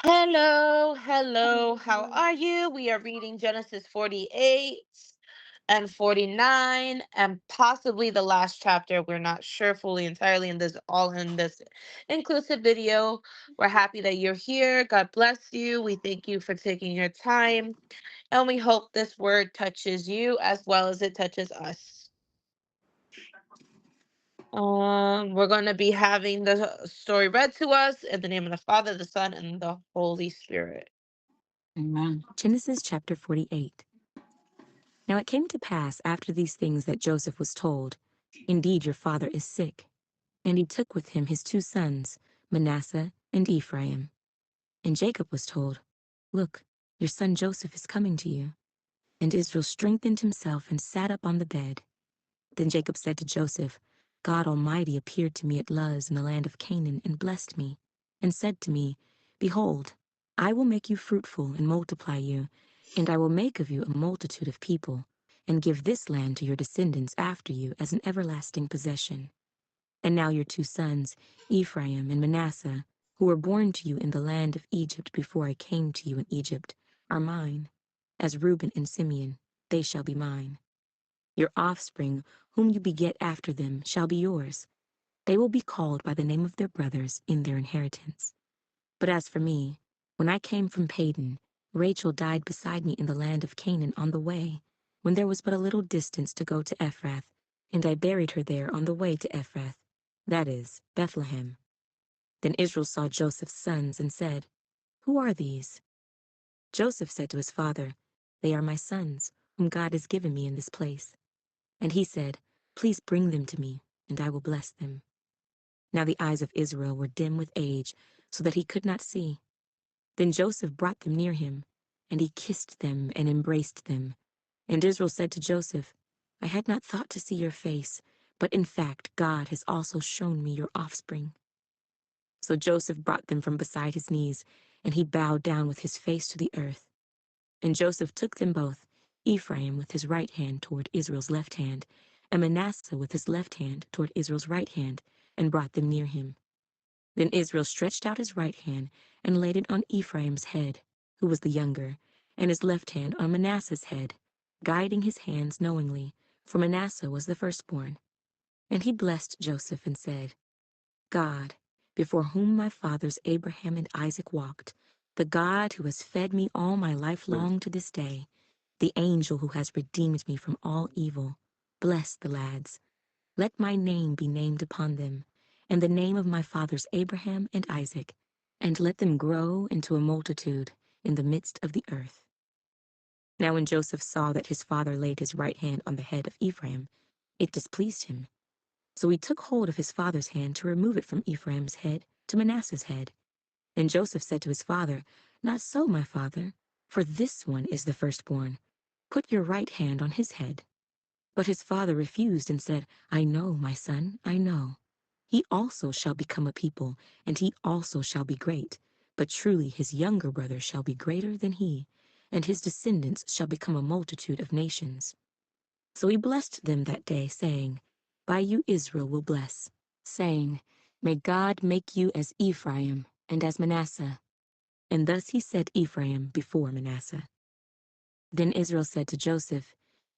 Hello, hello. How are you? We are reading Genesis 48 and 49 and possibly the last chapter. We're not sure fully entirely in this all in this inclusive video. We're happy that you're here. God bless you. We thank you for taking your time and we hope this word touches you as well as it touches us. We're going to be having the story read to us in the name of the Father, the Son, and the Holy Spirit. Amen. Genesis chapter 48. Now it came to pass after these things that Joseph was told, Indeed, your father is sick. And he took with him his two sons, Manasseh and Ephraim. And Jacob was told, Look, your son Joseph is coming to you. And Israel strengthened himself and sat up on the bed. Then Jacob said to Joseph, God Almighty appeared to me at Luz in the land of Canaan and blessed me, and said to me, Behold, I will make you fruitful and multiply you, and I will make of you a multitude of people, and give this land to your descendants after you as an everlasting possession. And now your two sons, Ephraim and Manasseh, who were born to you in the land of Egypt before I came to you in Egypt, are mine. As Reuben and Simeon, they shall be mine. Your offspring, whom you beget after them, shall be yours. They will be called by the name of their brothers in their inheritance. But as for me, when I came from Padan, Rachel died beside me in the land of Canaan on the way, when there was but a little distance to go to Ephrath, and I buried her there on the way to Ephrath, that is, Bethlehem. Then Israel saw Joseph's sons and said, Who are these? Joseph said to his father, They are my sons, whom God has given me in this place. And he said, Please bring them to me, and I will bless them. Now the eyes of Israel were dim with age, so that he could not see. Then Joseph brought them near him, and he kissed them and embraced them. And Israel said to Joseph, I had not thought to see your face, but in fact God has also shown me your offspring. So Joseph brought them from beside his knees, and he bowed down with his face to the earth. And Joseph took them both, Ephraim with his right hand toward Israel's left hand, and Manasseh with his left hand toward Israel's right hand, and brought them near him. Then Israel stretched out his right hand and laid it on Ephraim's head, who was the younger, and his left hand on Manasseh's head, guiding his hands knowingly, for Manasseh was the firstborn. And he blessed Joseph and said, God, before whom my fathers Abraham and Isaac walked, the God who has fed me all my life long to this day, the angel who has redeemed me from all evil, bless the lads. Let my name be named upon them, and the name of my fathers Abraham and Isaac, and let them grow into a multitude in the midst of the earth. Now when Joseph saw that his father laid his right hand on the head of Ephraim, it displeased him. So he took hold of his father's hand to remove it from Ephraim's head to Manasseh's head. And Joseph said to his father, Not so, my father, for this one is the firstborn. Put your right hand on his head. But his father refused and said, I know, my son, I know. He also shall become a people, and he also shall be great. But truly his younger brother shall be greater than he, and his descendants shall become a multitude of nations. So he blessed them that day, saying, By you Israel will bless, saying, May God make you as Ephraim and as Manasseh. And thus he set Ephraim before Manasseh. Then Israel said to Joseph,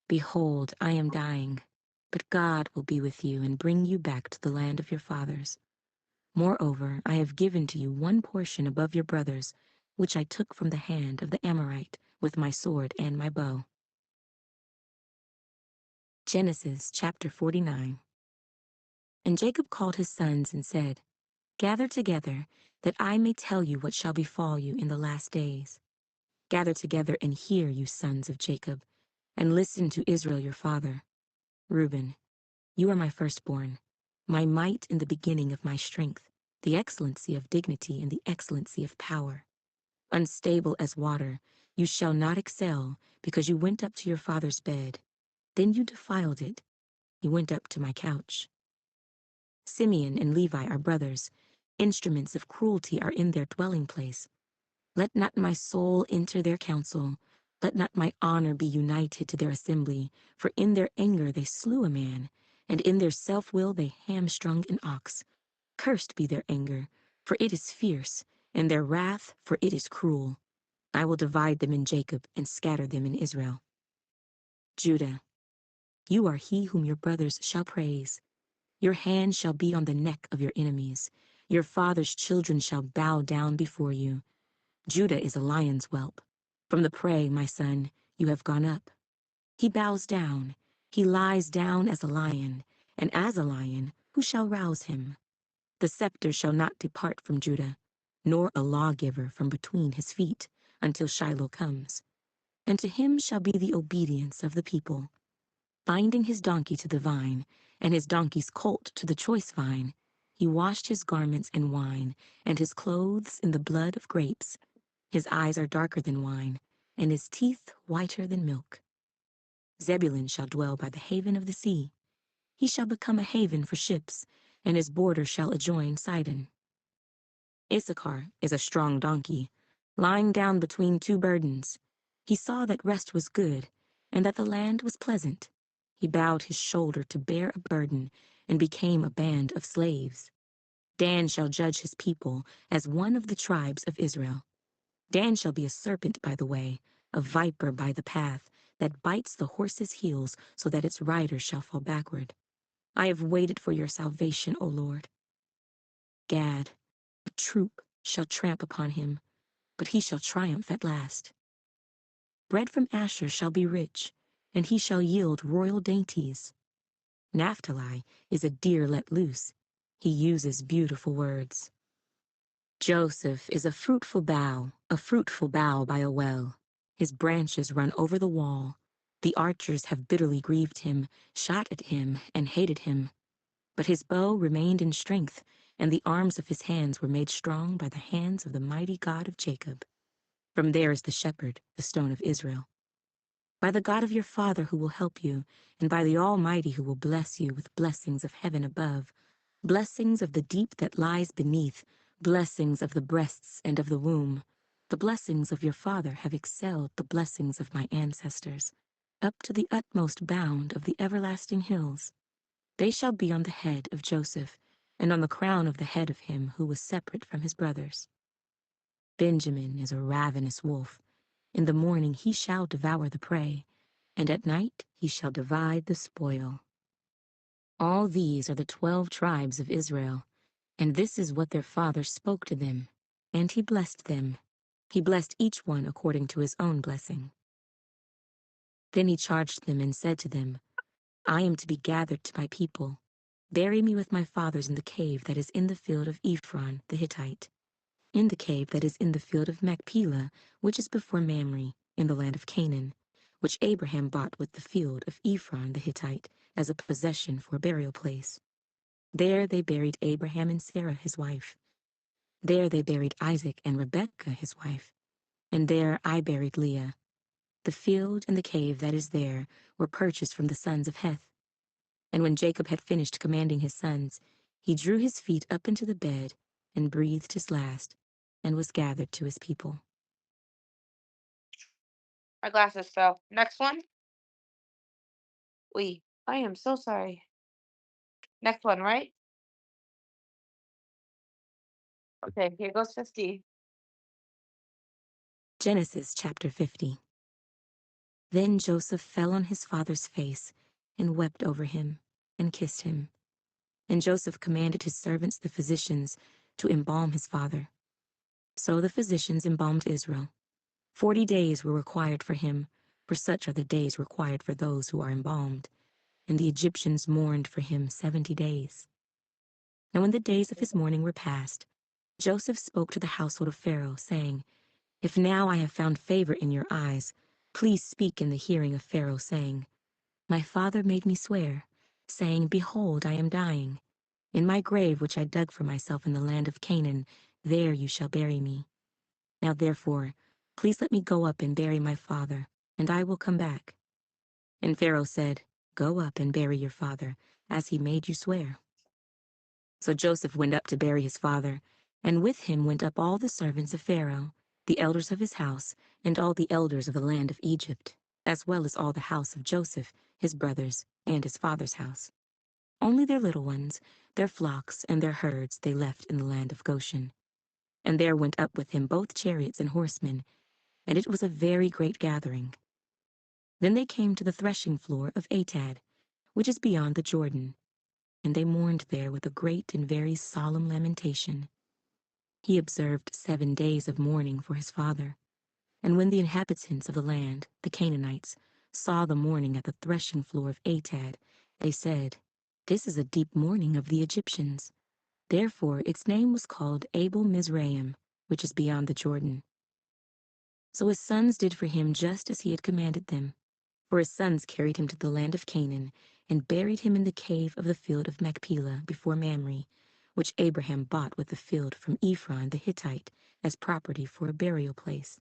Behold, I am dying, but God will be with you and bring you back to the land of your fathers. Moreover, I have given to you one portion above your brothers, which I took from the hand of the Amorite with my sword and my bow. Genesis chapter 49. And Jacob called his sons and said, Gather together, that I may tell you what shall befall you in the last days. Gather together and hear, you sons of Jacob, and listen to Israel your father. Reuben, you are my firstborn, my might in the beginning of my strength, the excellency of dignity and the excellency of power. Unstable as water, you shall not excel, because you went up to your father's bed. Then you defiled it. You went up to my couch. Simeon and Levi are brothers. Instruments of cruelty are in their dwelling place. Let not my soul enter their council. Let not my honor be united to their assembly. For in their anger they slew a man, and in their self-will they hamstrung an ox. Cursed be their anger, for it is fierce, and their wrath, for it is cruel. I will divide them in Jacob and scatter them in Israel. Judah, you are he whom your brothers shall praise. Your hand shall be on the neck of your enemies. Your father's children shall bow down before you. Judah is a lion's whelp. From the prey, my son, you have gone up. He bows down. He lies down as a lion, and as a lion, who shall rouse him? The scepter shall not depart from Judah, nor a lawgiver from between his feet, until Shiloh comes. And to him shall be the obedience of the people. Binding his donkey to the vine, and his donkey's colt to the choice vine, he washed his garments in wine, and his clothes in the blood of grapes. His eyes are darker than wine, and his teeth whiter than milk. Zebulun shall dwell by the haven of the sea. He shall become a haven for ships, and his border shall adjoin Sidon. Issachar is a strong donkey, lying down between two burdens. He saw that rest was good, and that the land was pleasant. He bowed his shoulder to bear a burden, and became a band of slaves. Dan shall judge his people as one of the tribes of Israel. Dan shall be a serpent by the way, a viper by the path, that bites the horse's heels so that its rider shall fall backward. I have waited for your salvation, O Lord. Gad, a troop shall tramp upon him, but he shall triumph at last. Bread from Asher shall be rich, and he shall yield royal dainties. Naphtali is a deer let loose. He uses beautiful words. Joseph is a fruitful bough by a well. His branches run over the wall. The archers have bitterly grieved him, shot at him, and hated him. But his bow remained in strength, and the arms of his hands were made strong by the hands of the mighty God of Jacob. From there is the shepherd, the stone of Israel. By the God of your father who will help you, and by the Almighty who will bless you with blessings of heaven above, blessings of the deep that lies beneath, blessings of the breasts and of the womb. The blessings of your father have excelled the blessings of my ancestors, up to the utmost bound of the everlasting hills. They shall be on the head of Joseph, and on the crown of the head of him who was separate from his brothers. Benjamin is a ravenous wolf. In the morning he shall devour the prey, and at night he shall divide the spoil. All these are the 12 tribes of Israel, and this is what their father spoke to them. And he blessed them. He blessed each one according to his own blessing. Then he charged them and said to them, I am to be gathered to my people. Bury me with my fathers in the cave that is in the field of Ephron the Hittite, in the cave that is in the field of Machpelah, which is before Mamre, in the land of Canaan, which Abraham bought with the field of Ephron the Hittite as a possession for a burial place. There they buried Abraham and Sarah his wife. There they buried Isaac and Rebekah his wife. And there I buried Leah. The field and the cave that is there were purchased from the sons of Heth. And when Jacob had finished commanding his sons, he drew his feet up into the bed and breathed his last, and was gathered to his people. My glasses fell. Next one. I am so sorry. Next one, right? Okay, here goes 50. Genesis chapter 50. Then Joseph fell on his father's face and wept over him and kissed him. And Joseph commanded his servants, the physicians, to embalm his father. So the physicians embalmed Israel. 40 days were required for him, for such are the days required for those who are embalmed. And the Egyptians mourned for him 70 days. Now when the days of his mourning were past, Joseph spoke to the household of Pharaoh, saying, If now I have found favor in your eyes, please speak in the hearing of Pharaoh, saying, My father made me swear, saying, Behold, I am dying. In my grave which I dug for myself in the land of Canaan, there you shall bury me. Now therefore, please let me go up and bury my father, and I will come back. And Pharaoh said, Go up and bury your father, as he made you swear. So Joseph went up to bury his father, and with him went up all the servants of Pharaoh, the elders of his house, and all the elders of the land of Egypt, as well as all the house of Joseph, his brothers, and his father's house. Only their little ones, their flocks, and their herds they left in the land of Goshen. And there went up with him both chariots and horsemen, and it was a very great gathering. Then they came to the threshing floor of Atad, which is beyond the Jordan, and they mourned there with a great and very solemn lamentation. He observed 7 days of mourning for his father. And when the inhabitants of the land, the Canaanites, saw the mourning at the threshing floor of Atad, they said, "This is a deep mourning of the Egyptians." Therefore its name was called Abel Mizraim, which is beyond the Jordan. So his sons did for him just as he had commanded them. For his sons carried him to the land of Canaan, and buried him in the cave of the field of Machpelah before Mamre, which Abraham bought with the field from Ephron the Hittite as property for a burial place.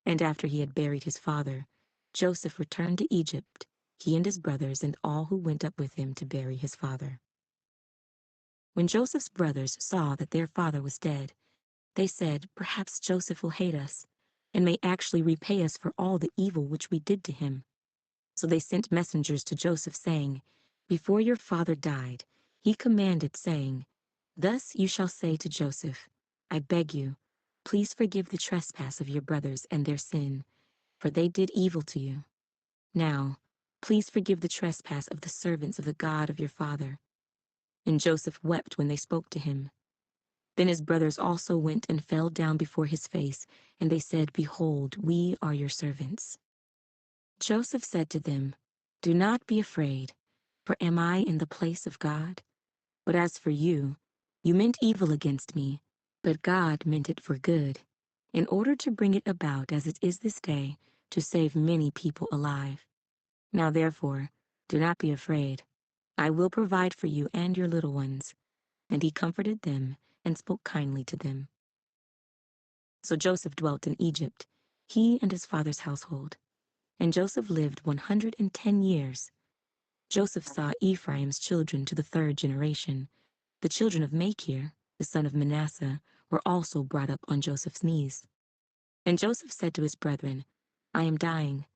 And after he had buried his father, Joseph returned to Egypt, he and his brothers and all who went up with him to bury his father. When Joseph's brothers saw that their father was dead, they said, "Perhaps Joseph will hate us, and may actually repay us for all the evil which we did to him." So they sent messengers to Joseph, saying, "Before your father died, he commanded, saying, 'Thus you shall say to Joseph, I beg you, please forgive the trespass of your brothers and their sin, for they did evil to you. Now, please forgive the trespass of the servants of the God of your father.'" And Joseph wept when they spoke to him. Then his brothers also went and fell down before his face, and they said, "Behold, we are your servants." Joseph said to them, "Do not be afraid, for am I in the place of God? But as for you, you meant evil against me, but God meant it for good, in order to bring it about as it is this day, to save many people alive. Now therefore, do not be afraid. I will provide for you and your little ones." And he comforted them and spoke kindly to them. So Joseph dwelt in Egypt, he and his father's household. And Joseph lived 110 years. Joseph saw Ephraim's children to the 3rd generation. The children of Machir, the son of Manasseh, were also brought up on Joseph's knees. And Joseph said to his brethren, "I am dying,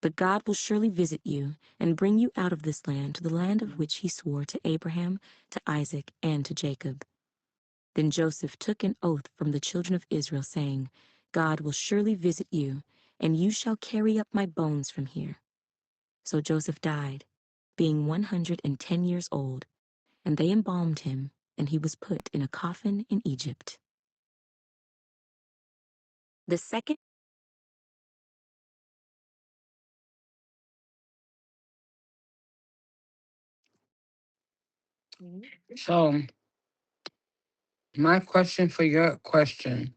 but God will surely visit you and bring you out of this land to the land of which he swore to Abraham, to Isaac, and to Jacob." Then Joseph took an oath from the children of Israel, saying, "God will surely visit you, and you shall carry up my bones from here." So Joseph died, being 110 years old, and they embalmed him, and he was put in a coffin in Egypt. The second. So, my question for your question,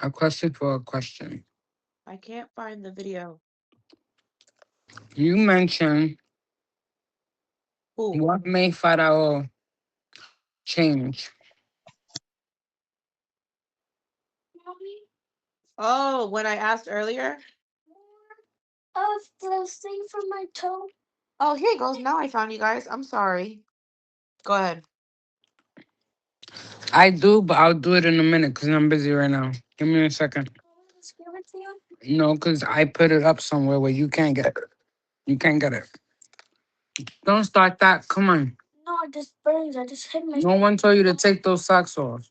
a question for a question. I can't find the video. You mentioned Ooh. what made Pharaoh change. Oh, when I asked earlier? The thing for my toe. Oh, here it goes. Now I found you guys. I'm sorry. Go ahead. I do, but I'll do it in a minute because I'm busy right now. Give me a second. Just give it to you. No, because I put it up somewhere where you can't get it. You can't get it. Don't start that. Come on. No, it just burns. I just hit my. No one told you to take those socks off.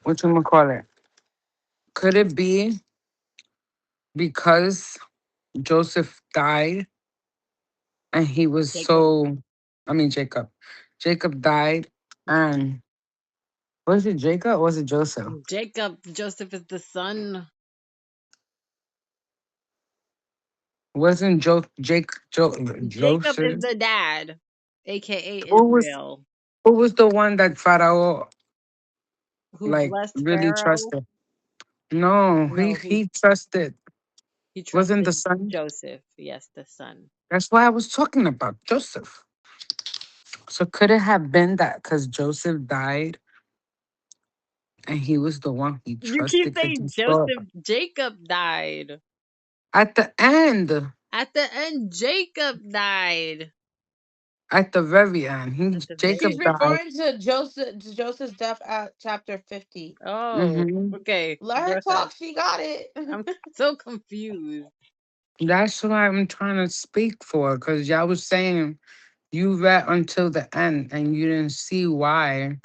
What you gonna call it? Could it be because Joseph died and he was Jacob. so, I mean, Jacob. Jacob died and was it Jacob or was it Joseph? Jacob. Joseph is the son. Wasn't Jacob is Joseph? the dad, aka Who was Israel, who was the one that Pharaoh who like blessed really Pharaoh. trusted? No, he No, he trusted. he Wasn't the trusted son? Joseph. Yes, the son. That's why I was talking about Joseph. So could it have been that because Joseph died and he was the one he You keep trusted to saying destroy? Joseph. Jacob died. At the end, At the end, Jacob died. at the very end, At the She's very. Jacob died. referring to Joseph's death at chapter 50. Oh, Hmm. okay. Let Go her ahead. talk. She got it. I'm so confused. That's what I'm trying to speak for, because y'all was saying you read until the end and you didn't see why.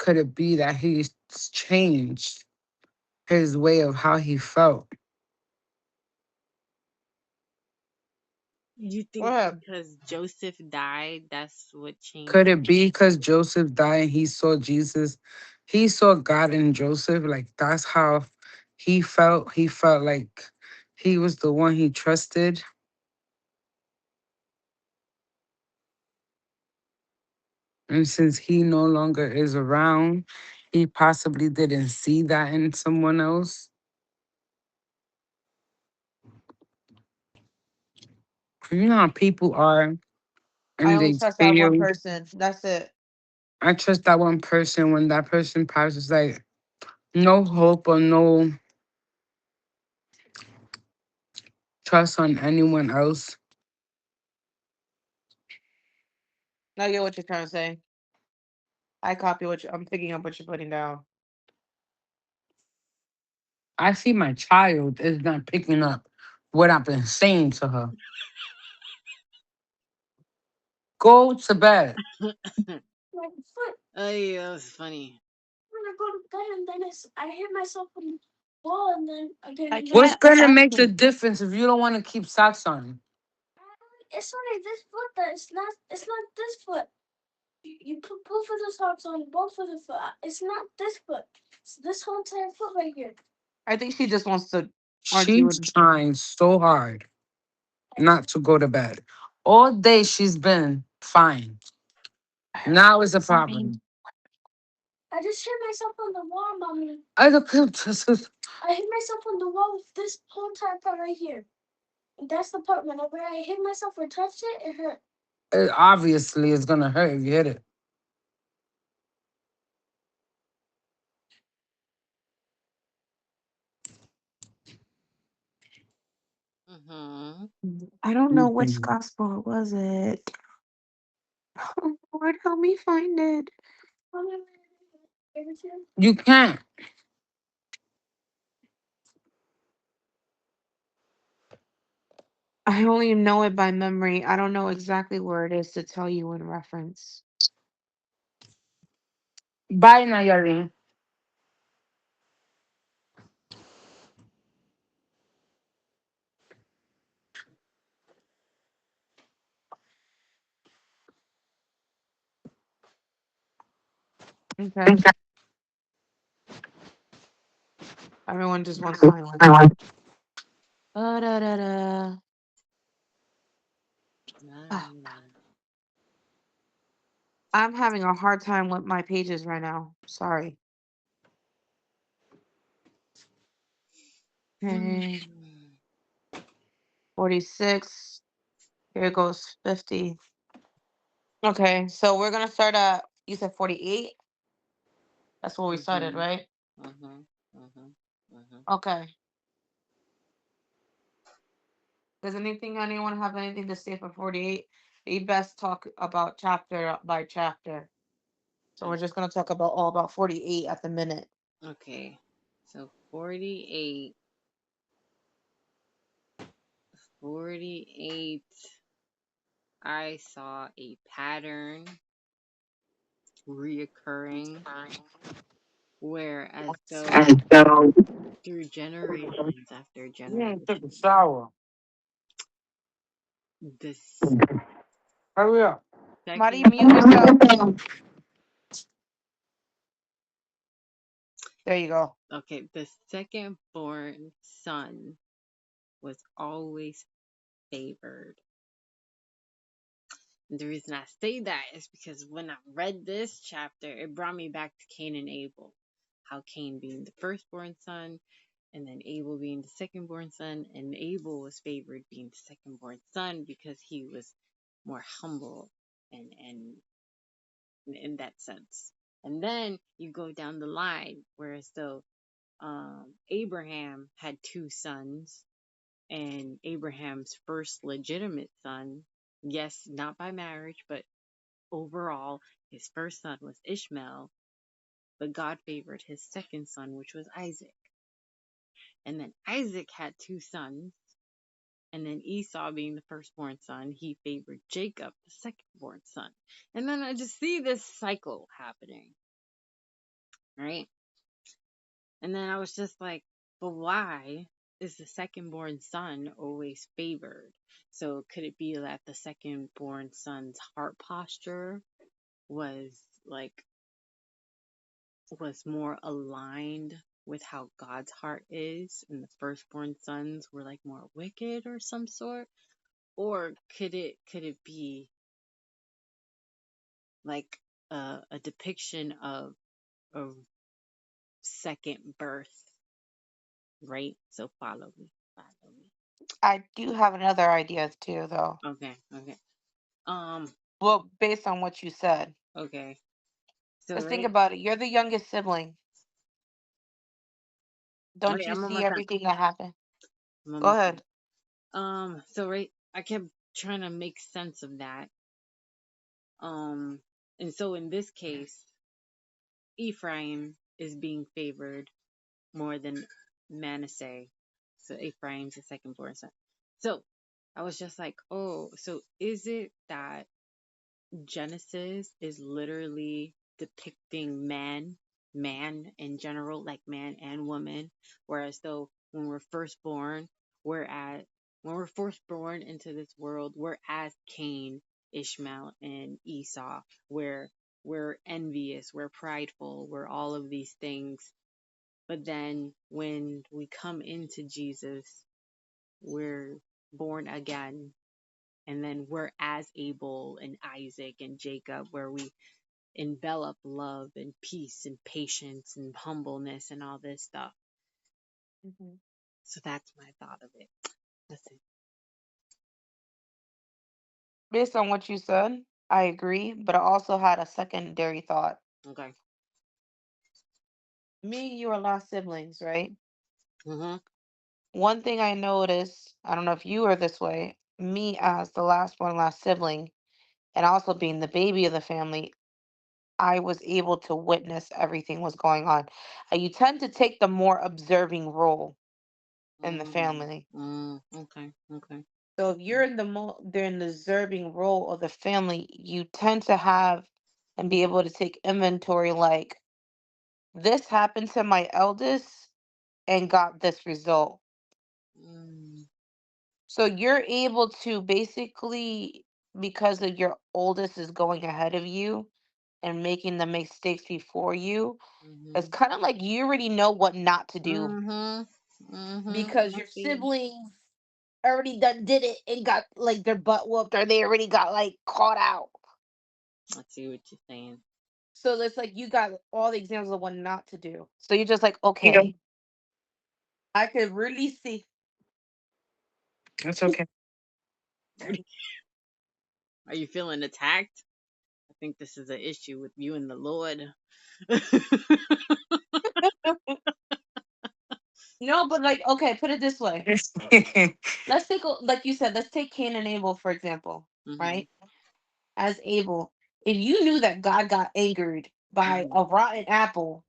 could it be that he's changed his way of how he felt? You Go think ahead. because Joseph died, that's what Could changed? it be because Joseph died and he saw Jesus? He saw God in Joseph. Like that's how he felt. He felt like he was the one he trusted. And since he no longer is around, he possibly didn't see that in someone else. You know how people are I and only they trust that one feel. person. That's it. I trust that one person when that person passes, like no hope or no trust on anyone else. I get what you're trying to say. I copy I'm picking up what you're putting down. I see my child is not picking up what I've been saying to her. Go to bed. My foot. Oh, yeah, that was funny. When I go to bed and then I hit myself on the wall and then again I and then What's can't gonna make the imagine. difference if you don't want to keep socks on? it's only this foot that it's not this foot. You put both of the socks on both of the foot. It's not this foot. It's this whole entire foot right here. I think she just wants to argue She's with. trying so hard not to go to bed. All day she's been fine. Now is a problem. I just hit myself on the wall, mommy. I don't I hit myself on the wall with this whole entire part right here. And that's the part whenever I hit myself or touched it, it hurt. It obviously is gonna hurt if you hit it. Mm-hmm. I don't know which Mhm. gospel it was. It. Oh, Lord, help me find it. Mommy, give it to you. You can't. I only know it by memory. I don't know exactly where it is to tell you in reference. Bye, Nayari. Okay. Everyone just wants silence. Da-da-da-da. Ah, I'm having a hard time with my pages right now. Sorry. Okay. 46. Here goes 50. Okay, so we're gonna start at, you said 48? That's where we started, Mm-hmm. right? Mm-hmm. Mm-hmm. Mm-hmm. Okay. Does anyone have anything to say for 48? We best talk about chapter by chapter. So we're just gonna talk about all about 48 at the minute. Okay. So 48. 48. I saw a pattern reoccurring where as though And so, through generations after take a generation, shower. this Hurry up. Mari, second mute yourself. There you go. okay, the second born son was always favored. And the reason I say that is because when I read this chapter, it brought me back to Cain and Abel. How Cain being the firstborn son, and then Abel being the second-born son, and Abel was favored being the second-born son because he was more humble and in that sense. And then you go down the line, whereas though Abraham had two sons, and Abraham's first legitimate son, yes, not by marriage, but overall, his first son was Ishmael, but God favored his second son, which was Isaac. And then Isaac had two sons, and then Esau being the firstborn son, he favored Jacob, the secondborn son. And then I just see this cycle happening. right? And then I was just like, but why is the second born son always favored? So could it be that the second born son's heart posture was like was more aligned with how God's heart is, and the firstborn sons were like more wicked or some sort? Or could it be like a depiction of second birth, right? So follow me. I do have another idea too, though. Okay, okay. Um, Well, based on what you said, okay. So because think right, about it. You're the youngest sibling. Don't wait, you I'm see almost done. everything that happened? I'm Go almost done. ahead. So right, I kept trying to make sense of that. Um, and so in this case, Ephraim is being favored more than Manasseh. So Ephraim's the second born son. So I was just like, oh, so is it that Genesis is literally depicting man in general, like man and woman, whereas though when we're first born, we're at when we're first born into this world, we're as Cain, Ishmael, and Esau, where we're envious, we're prideful, we're all of these things. But then when we come into Jesus, we're born again, and then we're as Abel and Isaac and Jacob, where we envelop love and peace and patience and humbleness and all this stuff. Mhm. So that's my thought of it. That's it. Based on what you said, I agree, but I also had a secondary thought. Okay. Me and you are last siblings, right? Mhm. One thing I noticed, I don't know if you are this way, me as the last one, last sibling, and also being the baby of the family, I was able to witness everything was going on. You tend to take the more observing role in the family. Okay. Okay. So if you're in they're in the observing role of the family, you tend to have and be able to take inventory like this happened to my eldest and got this result. Mm, So you're able to basically, because of your oldest is going ahead of you and making the mistakes before you, it's mhm. kind of like you already know what not to do Mhm. Mhm. because I your see. siblings already done did it and got like their butt whooped or they already got like caught out. I see what you're saying. So it's like you got all the examples of what not to do. So you're just like, You know, okay, I could really see. that's okay. Are you feeling attacked? I think this is an issue with you and the Lord. No, but like, okay, put it this way. Let's take, like you said, let's take Cain and Abel, for example, Mhm. right? As Abel, if you knew that God got angered by Mhm. a rotten apple,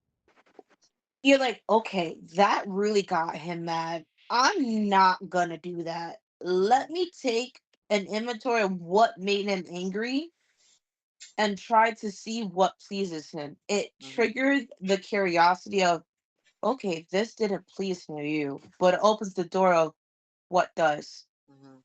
you're like, okay, that really got him mad. I'm not gonna do that. Let me take an inventory of what made him angry and try to see what pleases him. It Mhm. triggered the curiosity of, okay, this didn't please you, but it opens the door of what does. Mhm.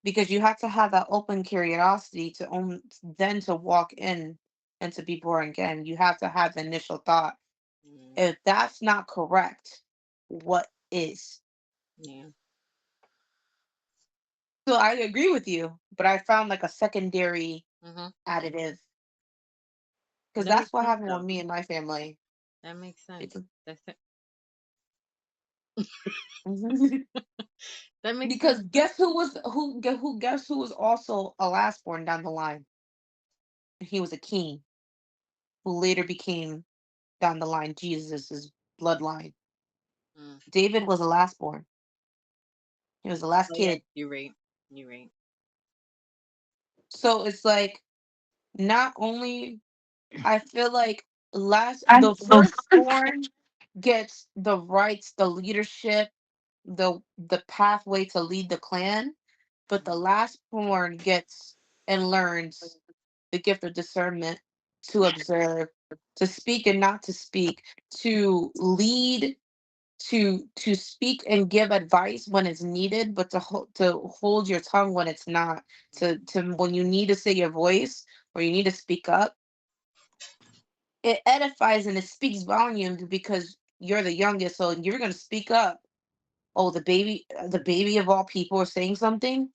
Because you have to have that open curiosity to then to walk in and to be born again. You have to have the initial thought. Mhm. If that's not correct, what is? Yeah. So I agree with you, but I found like a secondary Mhm. additive because That that's makes what sense happened with though. me and my family. That makes sense. Because That's it. That makes sense. because guess who was who guess who was also a last born down the line? He was a king who later became down the line Jesus's bloodline. Mm. David was the last born. He was the last Oh yeah, kid. you're right. You're right. So it's like not only I feel like last And the firstborn gets the rights, the leadership, the pathway to lead the clan, but the Mhm. last born gets and learns the gift of discernment, to observe, to speak and not to speak, to lead, to speak and give advice when it's needed, but to hold your tongue when it's not, to when you need to say your voice or you need to speak up. It edifies and it speaks volumes because you're the youngest, so you're gonna speak up. Oh, the baby of all people are saying something,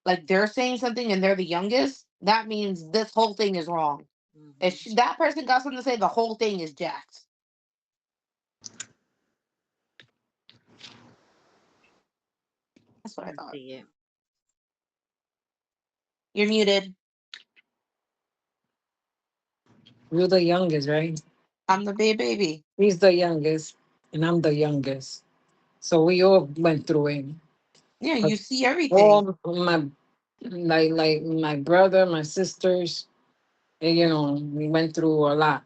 like they're saying something and they're the youngest. That means this whole thing is wrong. If that person got something to say, the whole thing is jacked. That's what I thought. See it. You're muted. You're the youngest, right? I'm the baby. He's the youngest, and I'm the youngest. So we all went through it. Yeah, But you see everything. all my like my brother, my sisters, you know, we went through a lot,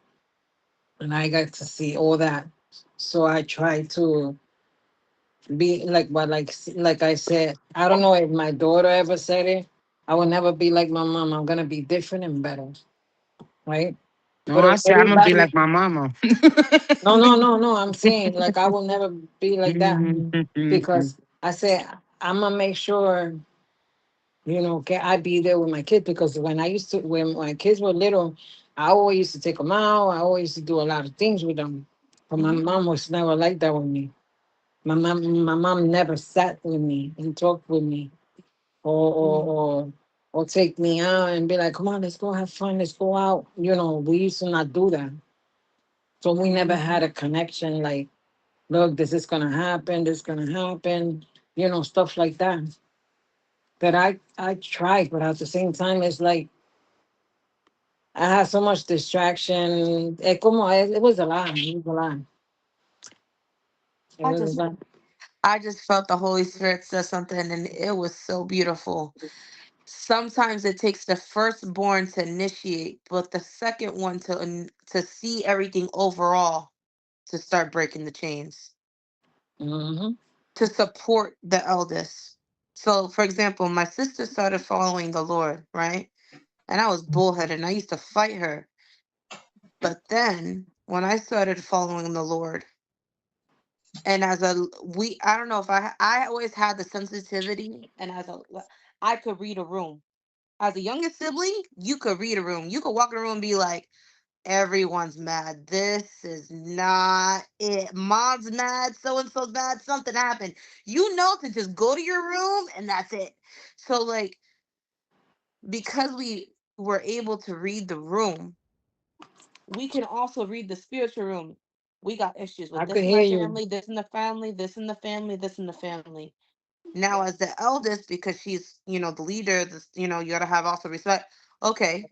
and I got to see all that. So I try to be like what like I said. I don't know if my daughter ever said it. I will never be like my mom. I'm gonna be different and better, right? No, But I if say I'm gonna be everybody, like my mama. no. I'm saying like I will never be like that because I say I'm gonna make sure can I be there with my kids because when I used to when my kids were little, I always used to take them out. I always used to do a lot of things with them. But my Mhm. mom was never like that with me. My mom never sat with me and talked with me or or Mhm. or or take me out and be like, come on, let's go have fun, let's go out. We used to not do that. So we never had a connection like, look, this is gonna happen, this is gonna happen, stuff like that. That I tried, but at the same time, it's like I had so much distraction. It was a lot. It was a lot. It I was a just lot. I just felt the Holy Spirit said something and it was so beautiful. Sometimes it takes the firstborn to initiate, but the second one to see everything overall, to start breaking the chains, Mm-hmm. to support the eldest. So, for example, my sister started following the Lord, right? And I was bullheaded and I used to fight her. But then when I started following the Lord, and I don't know if I always had the sensitivity, and I could read a room. As a youngest sibling, you could read a room. You could walk in a room and be like, everyone's mad. This is not it. Mom's mad. So and so's mad. Something happened. You know to just go to your room and that's it. So like, because we were able to read the room, we can also read the spiritual room. We got issues with I this could in hear my you. family, this in the family, this in the family, this in the family. Now, as the eldest, because she's, the leader, this, you got to have also respect. Okay,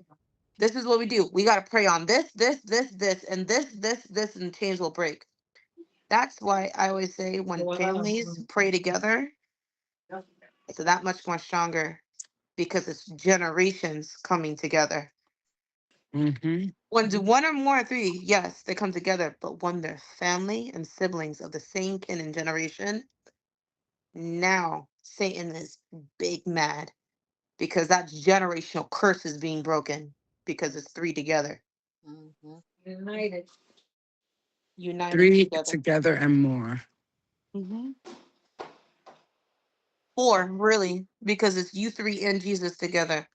this is what we do. We got to pray on this, and this, and chains will break. That's why I always say when Wow. families pray together, it's that much more stronger because it's generations coming together. Mm-hmm. When do one or more three, yes, they come together, but when they're family and siblings of the same kin and generation, now Satan is big mad because that generational curse is being broken because it's three together, United. united Three together. together and more. Hmm. Four, really, because it's you three and Jesus together.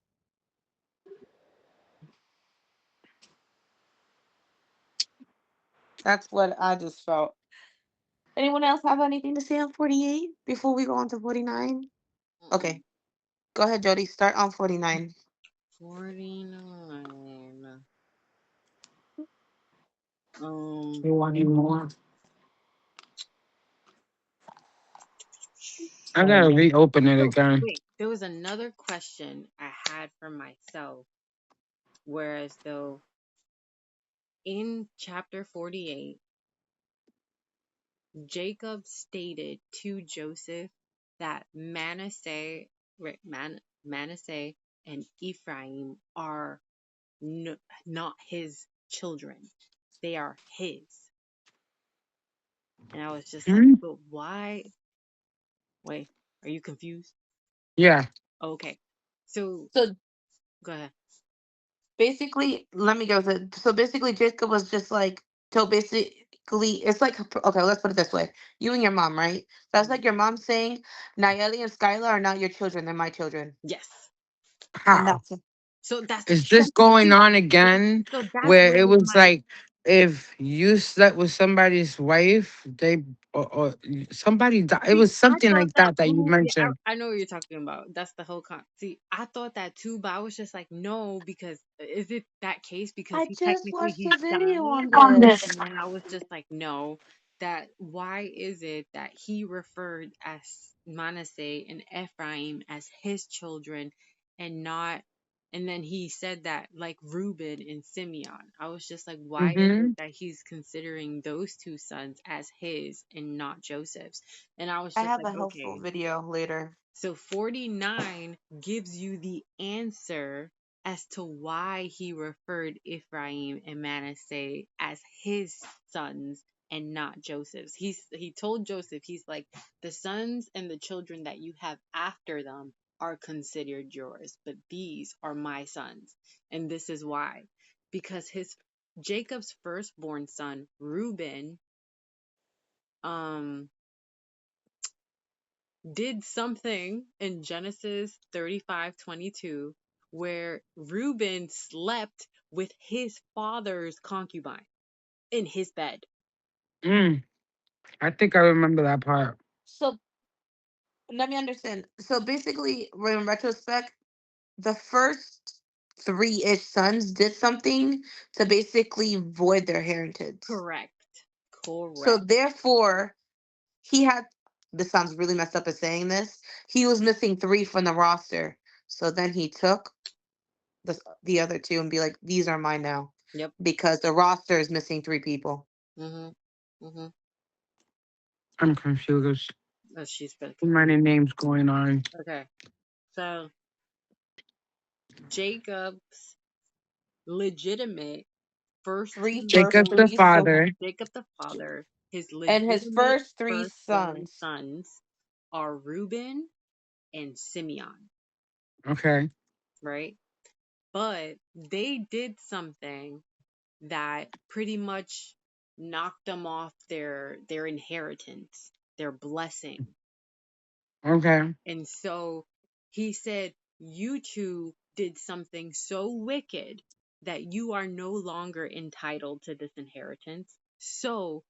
That's what I just felt. Anyone else have anything to say on 48 before we go on to 49? Okay, go ahead, Jody. Start on 49. 49. You want any more? I Oh, gotta yeah. reopen it So again. wait, there was another question I had for myself. Whereas though in chapter 48, Jacob stated to Joseph that Manasseh and Ephraim are not his children. They are his. And I was just like, Hmm? but why? Wait, are you confused? Yeah. Okay. So So go ahead. basically, let me go to so basically Jacob was just like so basically it's like okay, let's put it this way. You and your mom, right? That's Mhm. like your mom saying, Nayeli and Skylar are not your children, they're my children. Yes. And How? that's it. So that's Is so this going see, on again so that's where what it was was my like if you slept with somebody's wife, they or somebody died? It see. was I something thought like that that you yeah, mentioned. I know what you're talking about. That's the whole see. I thought that too, but I was just like, no, because is it that case? Because I he just technically watched he a video died, on this. and then I was just like, no. That why is it that he referred as Manasseh and Ephraim as his children and not and then he said that like Reuben and Simeon. I was just like, why is it Mm-hmm. that he's considering those two sons as his and not Joseph's? And I was I just have like, a helpful okay. video later. So 49 gives you the answer as to why he referred Ephraim and Manasseh as his sons and not Joseph's. He told Joseph, he's like, the sons and the children that you have after them are considered yours, but these are my sons. And this is why. Because his Jacob's firstborn son, Reuben, um did something in Genesis 35:22 where Reuben slept with his father's concubine in his bed. Mm, I think I remember that part. So let me understand. So basically, in retrospect, the first three-ish sons did something to basically void their heritage. Correct. So Correct. therefore, he had. This sounds really messed up as saying this. He was missing three from the roster. So then he took the other two and be like, "These are mine now," Yep. because the roster is missing three people. Mhm. Mhm. I'm confused. Oh, she's been Too many confused. names going on. Okay. So Jacob's legitimate first First Jacob born the three sons, son, father. Jacob the father, his and his legitimate first three firstborn sons. sons are Reuben and Simeon, Okay. right? But they did something that pretty much knocked them off their inheritance, their blessing. Okay. And so he said, you two did something so wicked that you are no longer entitled to this inheritance. So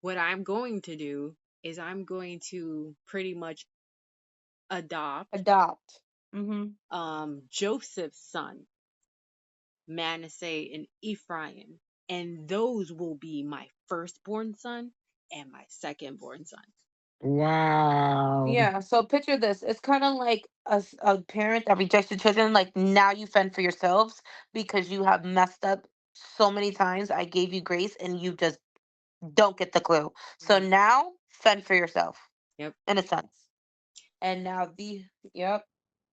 what I'm going to do is I'm going to pretty much adopt Adopt. Mm-hmm. Joseph's son, Manasseh and Ephraim, and those will be my firstborn son and my secondborn son. Wow. Yeah, so picture this. It's kind of like a parent that rejects your children. Like, now you fend for yourselves because you have messed up so many times. I gave you grace and you just don't get the clue. So Mhm. now fend for yourself, Yep. in a sense. And now yep.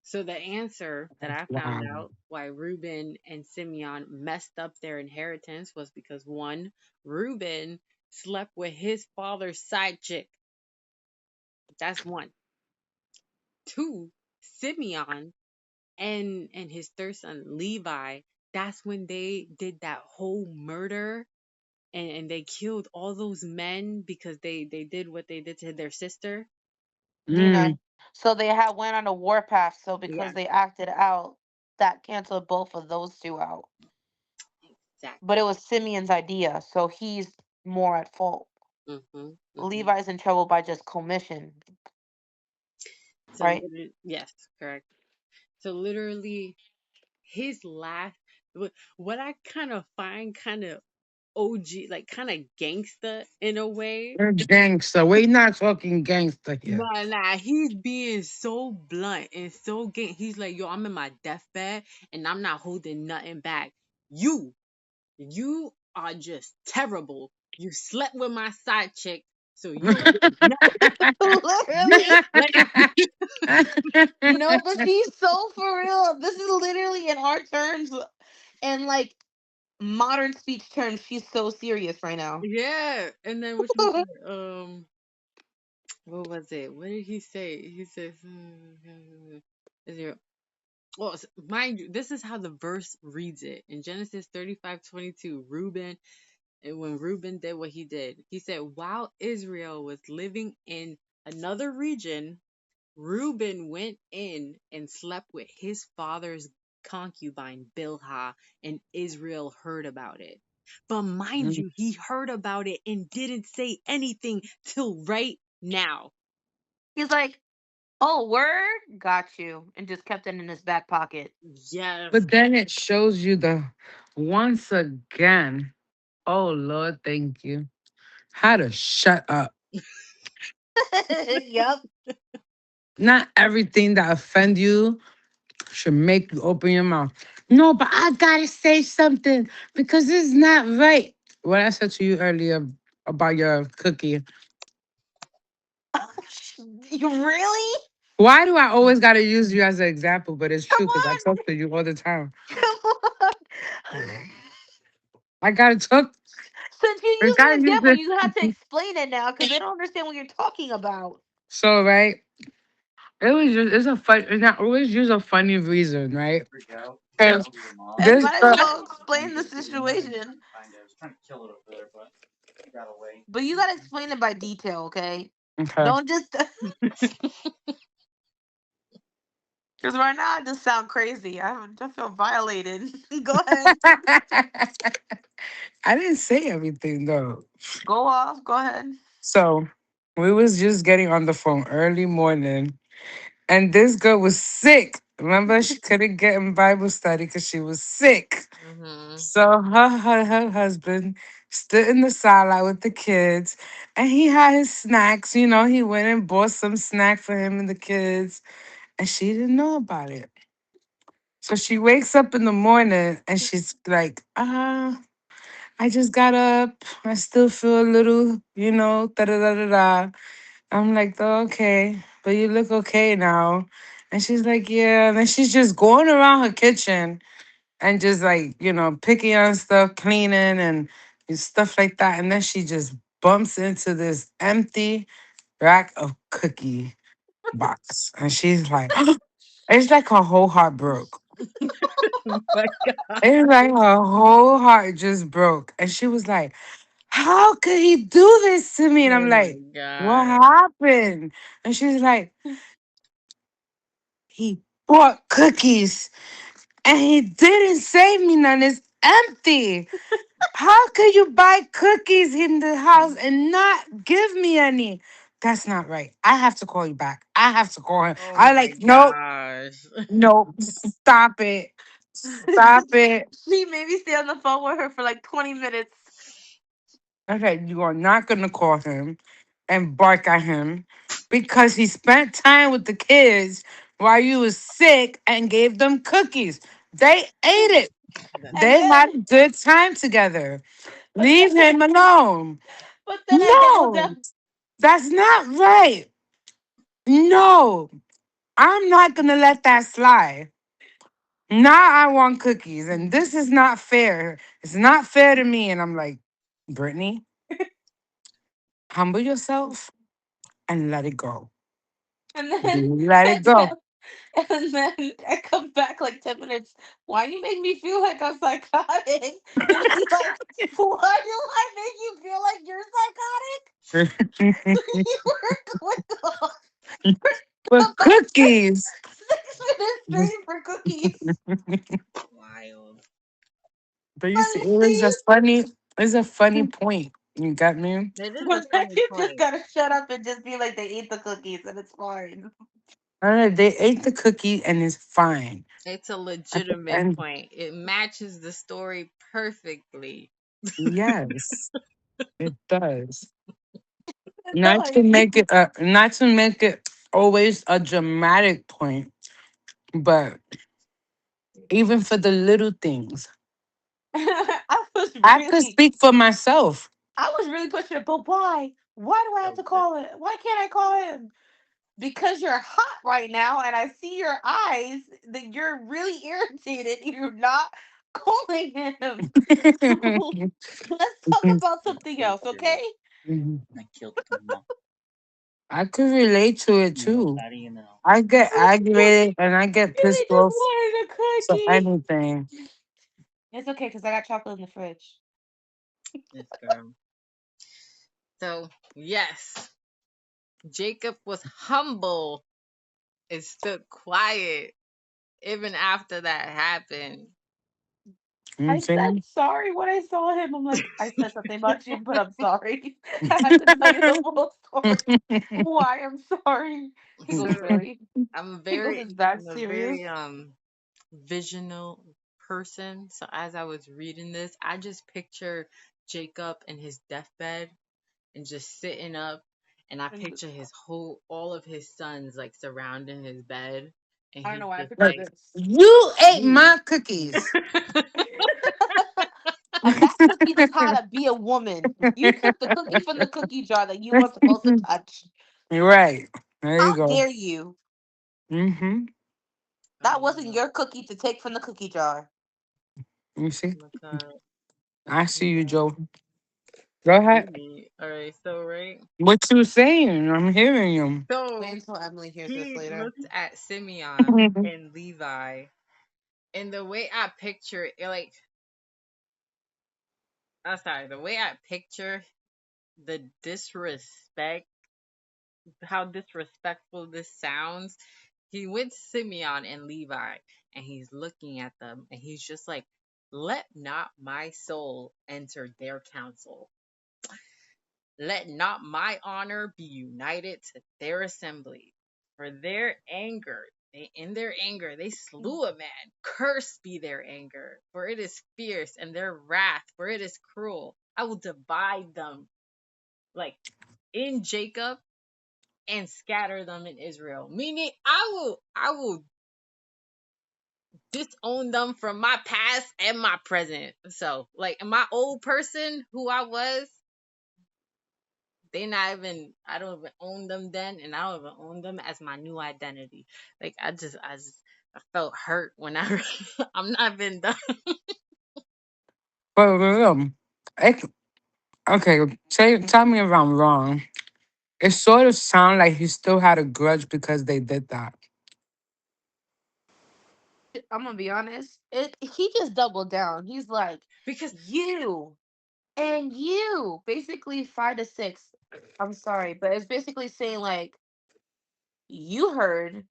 So the answer that I found Wow. out why Reuben and Simeon messed up their inheritance was because one, Reuben slept with his father's side chick. That's one. Two, Simeon and his third son Levi, that's when they did that whole murder and they killed all those men because they did what they did to their sister. Dina. Mm, So they had went on a warpath. So because Yeah, they acted out, that canceled both of those two out. But exactly. it was Simeon's idea, so he's more at fault. hmm hmm Levi's in trouble by just commission, So right? yes, correct. So literally his last what I kind of find kind of OG, like kind of gangster in a way. we're gangster. We're not talking gangster here. Nah, he's being so blunt and so gang. He's like, yo, I'm in my deathbed and I'm not holding nothing back. You are just terrible. You slept with my side chick, so you don't get nothing. You Literally. like, No, but she's so for real. This is literally in our terms and like modern speech terms. She's so serious right now. yeah. And then which was it? What was it? What did he say? He says, is there? Well, mind you, this is how the verse reads it in Genesis 35:22. Reuben, and when Reuben did what he did, he said, while Israel was living in another region, Reuben went in and slept with his father's concubine Bilhah, and Israel heard about it. But mind Mm. you, he heard about it and didn't say anything till right now. He's like, "Oh, word, got you," and just kept it in his back pocket. Yes. But then it shows you the once again. Oh Lord, thank you. How to shut up. Yep. Not everything that offend you should make you open your mouth. No, but I gotta say something because it's not right. What I said to you earlier about your cookie. You really? Why do I always gotta use you as an example? But it's Come true because I on. talk to you all the time. Come on. I gotta talk. Since you I use an gotta use example, this. you have to explain it now because they don't understand what you're talking about. So right, it was just it's a fun. And I always use a funny reason, right? And And this might as girl, well explain the situation. But you gotta explain it by detail, okay? okay. Don't just because right now I just sound crazy. I feel violated. Go ahead. I didn't say everything though. Go off. Go ahead. So we was just getting on the phone early morning, and this girl was sick. Remember, she couldn't get in Bible study because she was sick. Hmm. So her husband stood in the side with the kids, and he had his snacks. You know, he went and bought some snack for him and the kids, and she didn't know about it. So she wakes up in the morning and she's like, I just got up. I still feel a little, da da da da da. I'm like, "Oh, okay, but you look okay now." And she's like, yeah. And then she's just going around her kitchen and just like, picking on stuff, cleaning and stuff like that. And then she just bumps into this empty rack of cookie box. And she's like, it's like her whole heart broke. My God. It's like her whole heart just broke. And she was like, how could he do this to me? And Oh I'm my like, what God. happened? And she's like, he bought cookies and he didn't save me none. It's empty. How could you buy cookies in the house and not give me any? That's not right. I have to call you back. I have to call him. Oh I my like, nope, gosh. nope, stop it. Stop it. She made me stay on the phone with her for like 20 minutes. Okay, you are not gonna call him and bark at him because he spent time with the kids while you was sick and gave them cookies. They ate it. That's And They then, had a good time together. but Leave him alone. then I doubled No, down. that's not right. No, I'm not gonna let that slide. Now I want cookies, and this is not fair. It's not fair to me. And I'm like, Brittany, humble yourself and let it go. And then, Let it and then, go. and then I come back like 10 minutes. Why you make me feel like I'm psychotic? And he's like, why do I make you feel like you're psychotic? You were going off For about cookies. 6 minutes straight for cookies. wild. But you see, But it was see, a funny, it's a funny point. You got me? It is a sometimes funny you just point. gotta shut up and just be like they ate the cookies and it's fine. All right, they ate the cookie and it's fine. It's a At the legitimate end, point. It matches the story perfectly. yes, it does. It Not to does. make it not to make it always a dramatic point, but even for the little things. I could speak for myself. I was really pushing it, but why? Why do I have to call it? Why can't I call him? Because you're hot right now and I see your eyes that you're really irritated. You're not calling him. So let's talk about something else, okay? I could relate to it too. I get He aggravated and I get pissed really just off wanted a for cookie. anything. It's okay because I got chocolate in the fridge. This girl. So, yes, Jacob was humble and stood quiet even after that happened. You know what I I'm said saying? sorry when I saw him. I'm like, I said something about you, but I'm sorry. I have to tell you the full story. Why I'm sorry. He So, goes, really? I'm He goes, is that a serious? very visional person. So as I was reading this, I just picture Jacob in his deathbed and just sitting up, and I And picture all of his sons like surrounding his bed, and I don't know he's why I just picture Like, like, this. you ate "Me." my cookies. And that cookie is how to be a woman. You took the cookie from the cookie jar that you weren't supposed to touch. You're right. There you How go. dare you? Mm-hmm. That wasn't your cookie to take from the cookie jar. You see? Oh my God. I see you, Yeah. Joe. Go ahead. Really? All right. So right. What you saying? I'm hearing you. Wait So until Emily hears this he later. looked at Simeon and Levi, and the way I picture it, like, I'm sorry, the way I picture the disrespect, how disrespectful this sounds. He went to Simeon and Levi, and he's looking at them, and he's just like, "Let not my soul enter their council. Let not my honor be united to their assembly. For their anger, in their anger, they slew a man. Cursed be their anger, for it is fierce, and their wrath, for it is cruel. I will divide them, like, in Jacob, and scatter them in Israel." Meaning, I will disown them from my past and my present. So, like, my old person who I was, they not even, I don't even own them then, and I don't even own them as my new identity. Like, I felt hurt when I I'm not even done. But it, okay, tell me if I'm wrong. It sort of sounds like he still had a grudge because they did that. I'm gonna be honest. He just doubled down. He's like, Because you and you. Basically 5 to 6. I'm sorry, but it's basically saying like you heard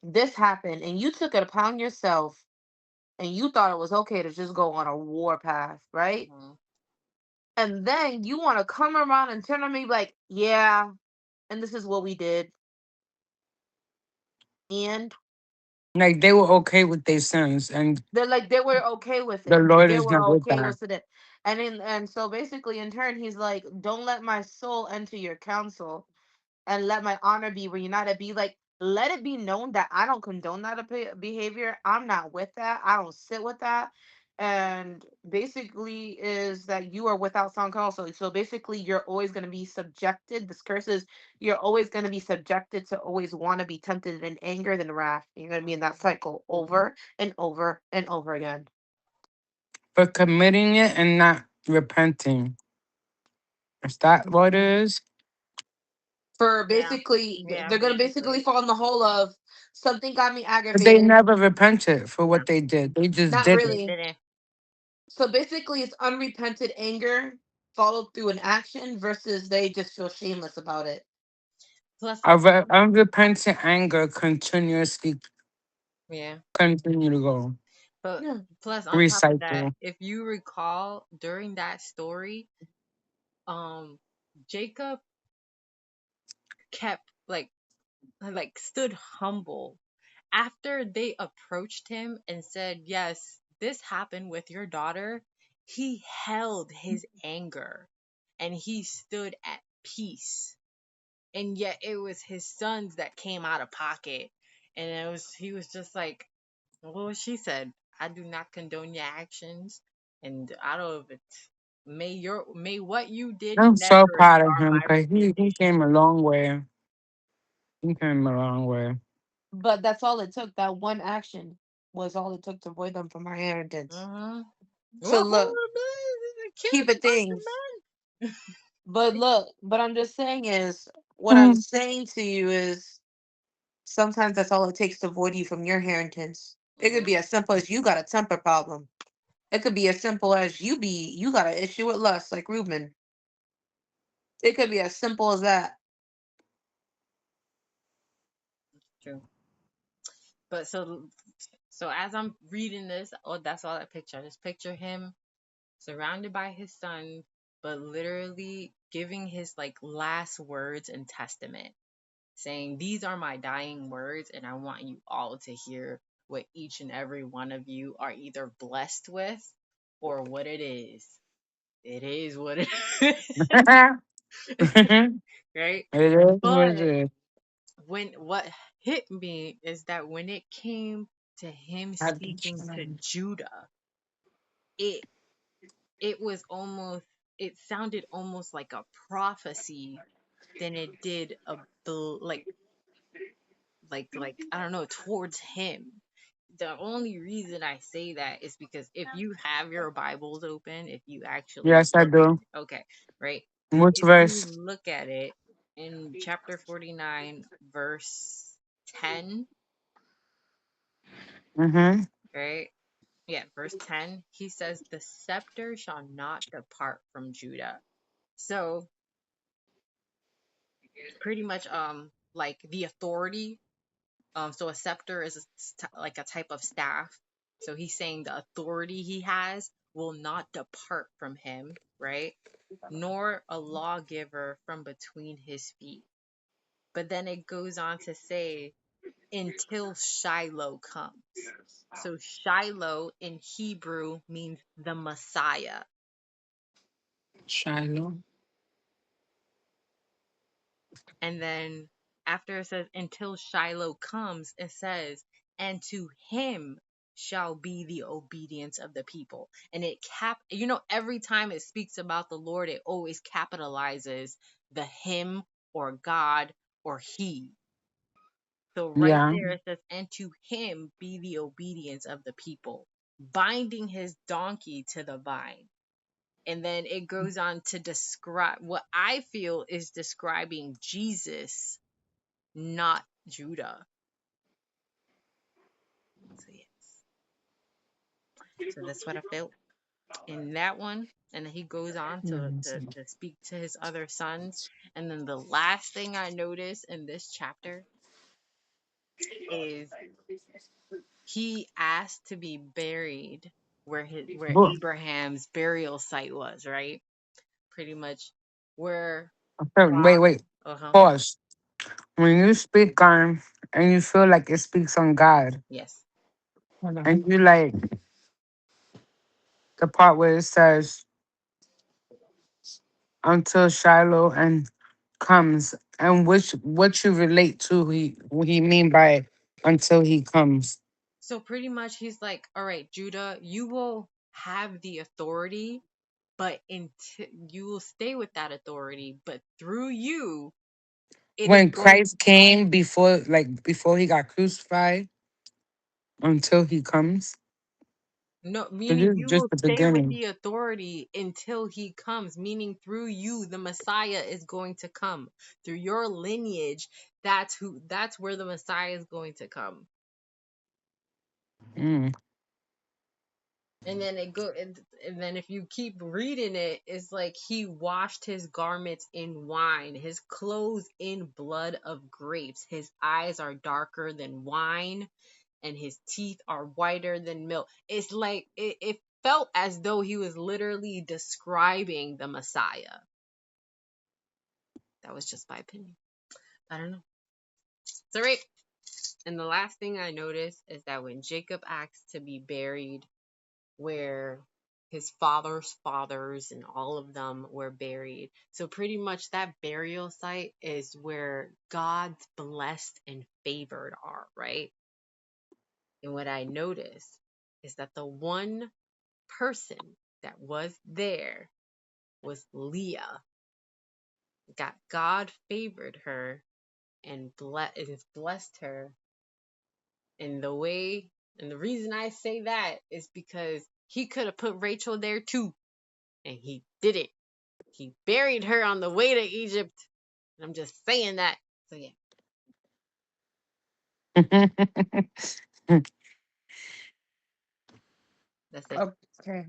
this happen and you took it upon yourself and you thought it was okay to just go on a war path, right? Mhm. And then you want to come around and turn on me like, yeah, and this is what we did. And Like they were okay with their sins, and they're like they were okay with the it. Lord They is were not with okay that. with it. And so basically in turn he's like, don't let my soul enter your counsel and let my honor be reunited. Be like, let it be known that I don't condone that behavior. I'm not with that. I don't sit with that. And basically, is that you are without sound counsel. So basically, you're always going to be subjected. This curse is you're always going to be subjected to always want to be tempted in anger than wrath. You're going to be in that cycle over and over and over again. For committing it and not repenting. Is that what it is? For yeah, basically, yeah, they're going to basically basically, fall in the hole of something got me But they aggravated. never repented for yeah, what they did. They just Not did they it. really. didn't. So basically, it's unrepented anger followed through an action versus they just feel shameless about it. Plus, on top, Unrepentant anger continuously yeah, continue to go. but Yeah. plus on top of that, Recycle. if you recall during that story, um, Jacob kept like stood humble after they approached him and said, "Yes, this happened with your daughter." He held his anger and he stood at peace. And yet it was his sons that came out of pocket. And he was just like, well, she said, "I do not condone your actions, and I don't know if it's may what you did I'm so never proud of scar him my because he reputation." came a long way. He came a long way. But that's all it took. That one action was all it took to void them from our inheritance. Mm-hmm. So Well, look, kill keep a it bunch things. of men. But look, but I'm just saying is what I'm saying to you is sometimes that's all it takes to void you from your inheritance. It could be as simple as you got a temper problem. It could be as simple as you got an issue with lust, like Reuben. It could be as simple as that. True. But so as I'm reading this, that's all I picture. I just picture him surrounded by his son, but literally giving his like last words and testament, saying, "These are my dying words, and I want you all to hear what each and every one of you are either blessed with or what it is. It is what it is." Right? It is what it But is. what hit me is that when it came to him speaking to Judah, it it was almost it sounded almost like a prophecy than it did like I don't know, towards him. The only reason I say that is because if you have your Bibles open, if you actually Yes, I look do. okay, right? Which If you verse? look at it in chapter 49, verse 10, Mm-hmm. right? Yeah, verse 10, he says, "The scepter shall not depart from Judah." So pretty much like the authority, so a scepter is like a type of staff. So he's saying the authority he has will not depart from him, right? Nor a lawgiver from between his feet. But then it goes on to say, until Shiloh comes. So Shiloh in Hebrew means the Messiah. Shiloh. And then after it says, until Shiloh comes, it says, and to him shall be the obedience of the people. And every time it speaks about the Lord, it always capitalizes the him or God or he. So right Yeah. there it says, and to him be the obedience of the people, binding his donkey to the vine. And then it goes on to describe what I feel is describing Jesus, not Judah. So yes. So that's what I felt in that one. And then he goes on to speak to his other sons. And then the last thing I notice in this chapter is he asked to be buried where Book. Abraham's burial site was, right? Pretty much where Okay, wait, God wait. uh-huh. Pause. When you speak on and you feel like it speaks on God, Yes. and you like the part where it says until Shiloh and comes, and which what you relate to what he mean by until he comes. So pretty much he's like, all right, Judah, you will have the authority, but until you will stay with that authority, but through you, it is When going Christ came before he got crucified until he comes. no, So meaning this is you just will the stay with beginning. the authority until he comes, meaning through you, the Messiah is going to come. Through your lineage, that's where the Messiah is going to come. Mm. And then and then if you keep reading it, it's like he washed his garments in wine, his clothes in blood of grapes. His eyes are darker than wine, and his teeth are whiter than milk. It's like it felt as though he was literally describing the Messiah. That was just my opinion. I don't know. So right. And the last thing I noticed is that when Jacob asked to be buried where his father's fathers and all of them were buried. So pretty much that burial site is where God's blessed and favored are, right? And what I noticed is that the one person that was there was Leah. God favored her and blessed her in the way. And the reason I say that is because he could have put Rachel there too, and he didn't. He buried her on the way to Egypt I'm just saying that. So yeah. That's it. Okay.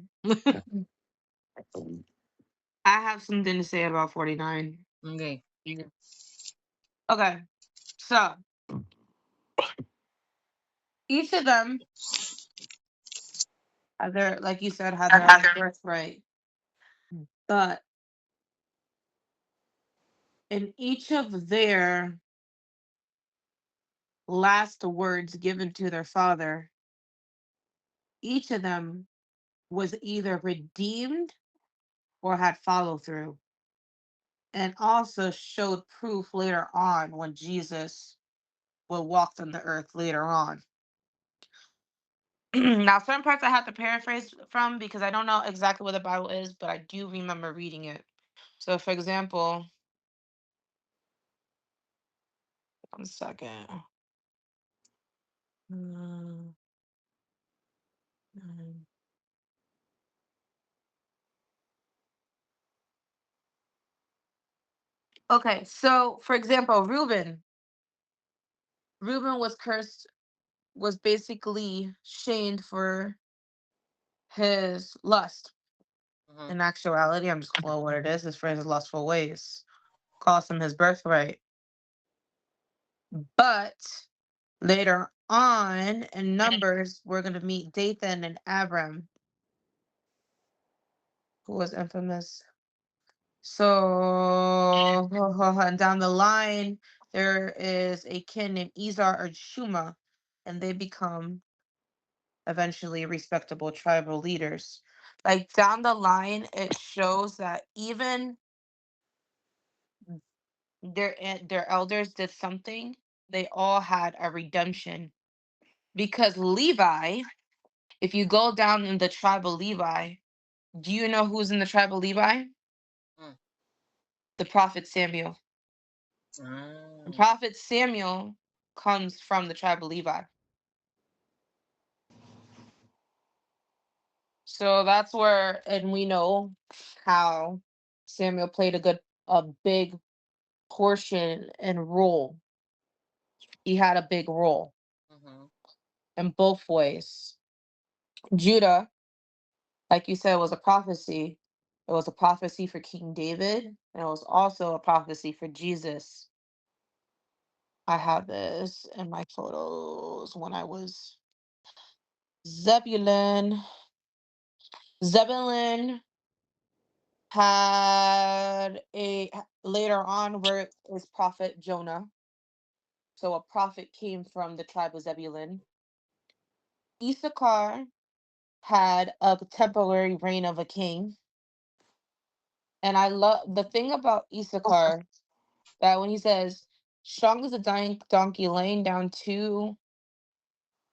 I have something to say about 49. Okay. Okay. So each of them had their, like you said, had their own birthright. But in each of their last words given to their father, each of them was either redeemed or had follow through, and also showed proof later on when Jesus will walk on the earth later on. Now, certain parts I have to paraphrase from because I don't know exactly what the Bible is, but I do remember reading it. So, for example, 1 second. Mm, mm. Okay, so for example, Reuben was cursed, was basically shamed for his lust. Mhm. In actuality, I'm just calling what it is for his lustful ways. Cost him his birthright. But later on in Numbers, we're going to meet Dathan and Abram, who was infamous. So, and down the line, there is a kid named Izar or Shuma, and they become eventually respectable tribal leaders. Like down the line, it shows that even their elders did something. They all had a redemption because Levi. If you go down in the tribe of Levi, do you know who's in the tribe of Levi? Mm. The prophet Samuel. The prophet Samuel comes from the tribe of Levi. So that's where, and we know how Samuel played a big portion and role. He had a big role Mhm. in both ways. Judah, like you said, was a prophecy. It was a prophecy for King David, and it was also a prophecy for Jesus. I have this in my photos when I was Zebulun. Zebulun had a later on where it is prophet Jonah. So a prophet came from the tribe of Zebulun. Issachar had a temporary reign of a king. And I love the thing about Issachar that when he says, strong as a dying donkey laying down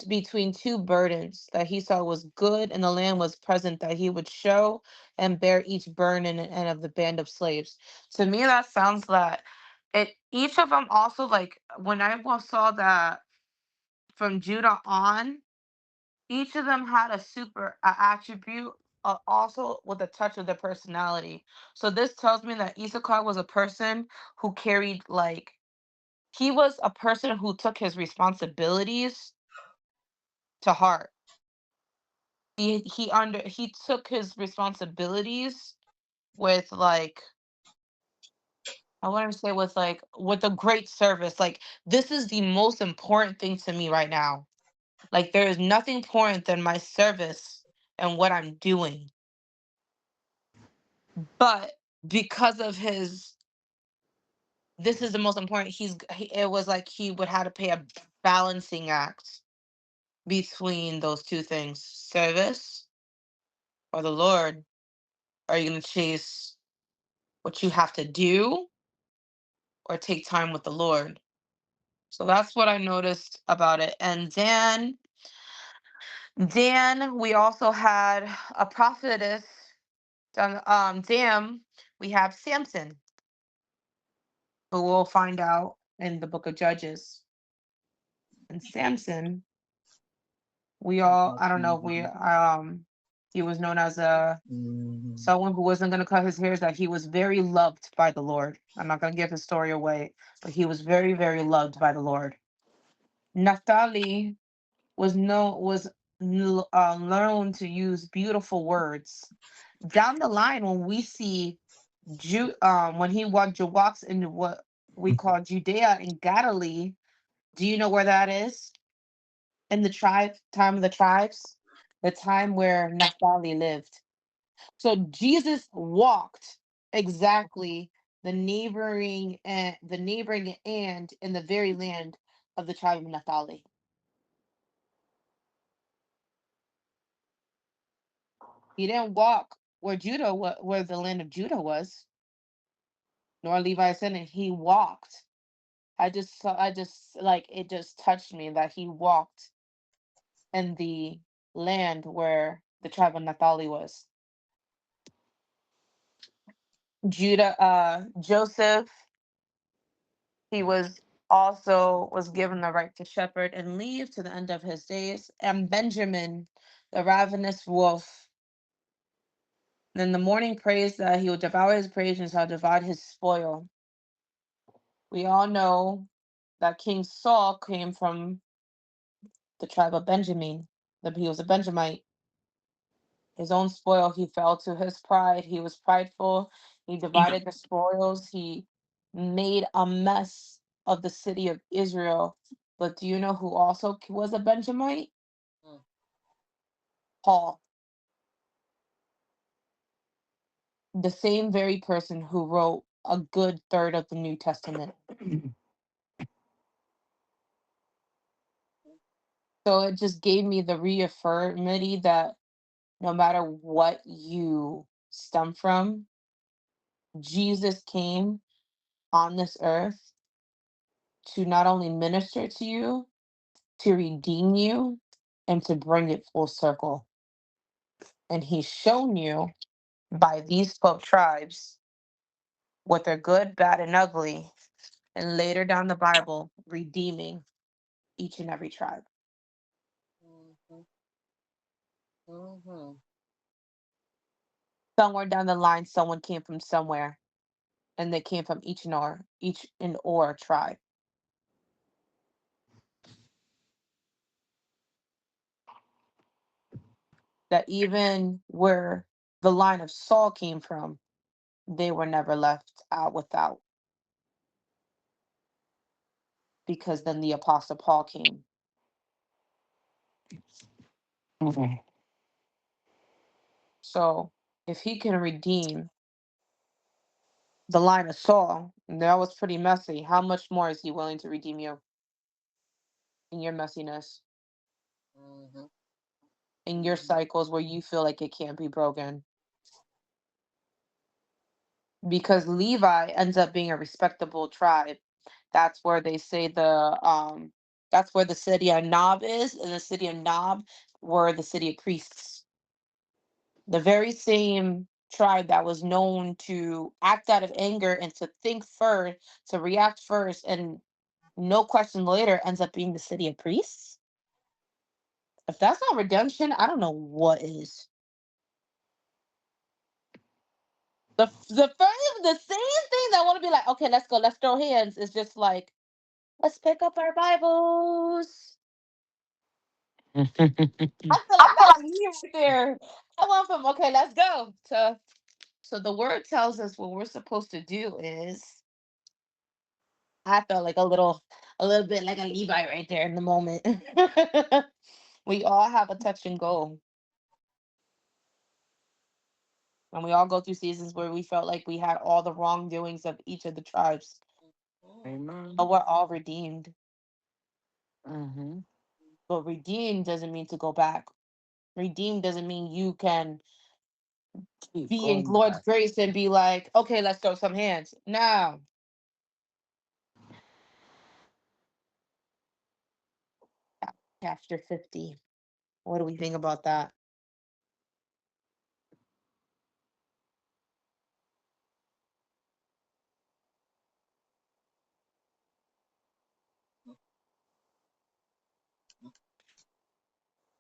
between two burdens that he saw was good and the land was present that he would show and bear each burden and of the band of slaves. To me, that sounds that it each of them also like when saw that from Judah on, each of them had a attribute also with a touch of their personality. So this tells me that Issachar was a person who carried like he was a person who took his responsibilities to heart. He took his responsibilities with like I want to say with a great service. Like this is the most important thing to me right now. Like there is nothing important than my service and what I'm doing. But because of his this is the most important it was like he would have to pay a balancing act between those two things. Service or the Lord. Are you going to chase what you have to do or take time with the Lord? So that's what I noticed about it. And Dan, we also had a prophetess. Dan, we have Samson, who we'll find out in the book of Judges. And Samson, I don't know, He was known as a Mhm. someone who wasn't going to cut his hair, that he was very loved by the Lord. I'm not going to give his story away, but he was very, very loved by the Lord. Naphtali learned to use beautiful words. Down the line, when we see when he walks into what we call Judea and Galilee, do you know where that is? In the time of the tribes, the time where Naphtali lived. So Jesus walked exactly the neighboring and in the very land of the tribe of Naphtali. He didn't walk where the land of Judah was, nor Levi said it. He walked. I just like it just touched me that he walked in the land where the tribe of Naphtali was. Joseph, he was given the right to shepherd and leave to the end of his days. And Benjamin, the ravenous wolf, then the morning praised that he would devour his prey and shall divide his spoil. We all know that King Saul came from the tribe of Benjamin, that he was a Benjamite. His own spoil, he fell to his pride. He was prideful. He divided the spoils. He made a mess of the city of Israel. But do you know who also was a Benjamite? Mm. Paul, the same very person who wrote a good third of the New Testament. So it just gave me the reaffirmity that no matter what you stem from, Jesus came on this earth to not only minister to you, to redeem you, and to bring it full circle. And he's shown you by these 12 tribes what they're good, bad, and ugly, and later down the Bible, redeeming each and every tribe. Mhm. Mhm. Somewhere down the line, someone came from somewhere, and they came from each and or tribe. That even where the line of Saul came from, they were never left out without, because then the apostle Paul came. Okay. So if he can redeem the line of Saul, and that was pretty messy, how much more is he willing to redeem you in your messiness, Mhm. in your cycles where you feel like it can't be broken? Because Levi ends up being a respectable tribe. That's where they say that's where the city of Nob is, and the city of Nob were the city of priests. The very same tribe that was known to act out of anger and to think first, to react first, and no question later ends up being the city of priests. If that's not redemption, I don't know what is. The same thing that want to be like, okay, let's go, let's throw hands, is just like, let's pick up our Bibles. I feel like that's me right there. I went from okay, let's go to so the word tells us what we're supposed to do is. I felt like a little bit like a Levi right there in the moment. We all have a touch and go, and we all go through seasons where we felt like we had all the wrongdoings of each of the tribes, Amen. but we're all redeemed. Mm-hmm. But redeemed doesn't mean to go back. Redeemed doesn't mean you can Keep be in going Lord's back. grace and be like, okay, let's throw some hands. No. Chapter 50. What do we think about that?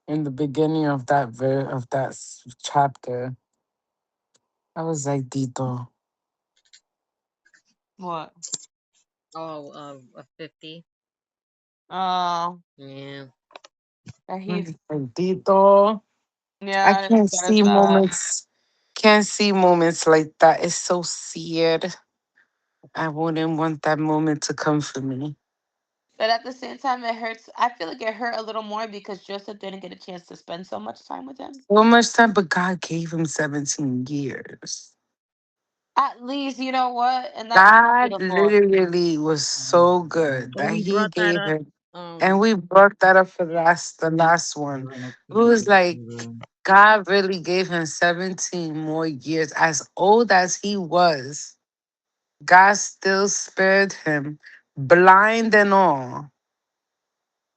in the beginning of that chapter. I was like, Dito. What? Oh, a 50. Oh, Yeah. that I he's was like, Dito. I yeah, it's can't kind of see sad. moments. Can't see moments like that. It's so sad. I wouldn't want that moment to come for me. But at the same time, it hurts. I feel like it hurt a little more because Joseph didn't get a chance to spend so much time with him. So much time, but God gave him 17 years. At least, you know what? And that's God beautiful. literally was so good And that we he brought that gave up. him. And we brought that up for the last one. It was like God really gave him 17 more years. As old as he was, God still spared him, blind and all,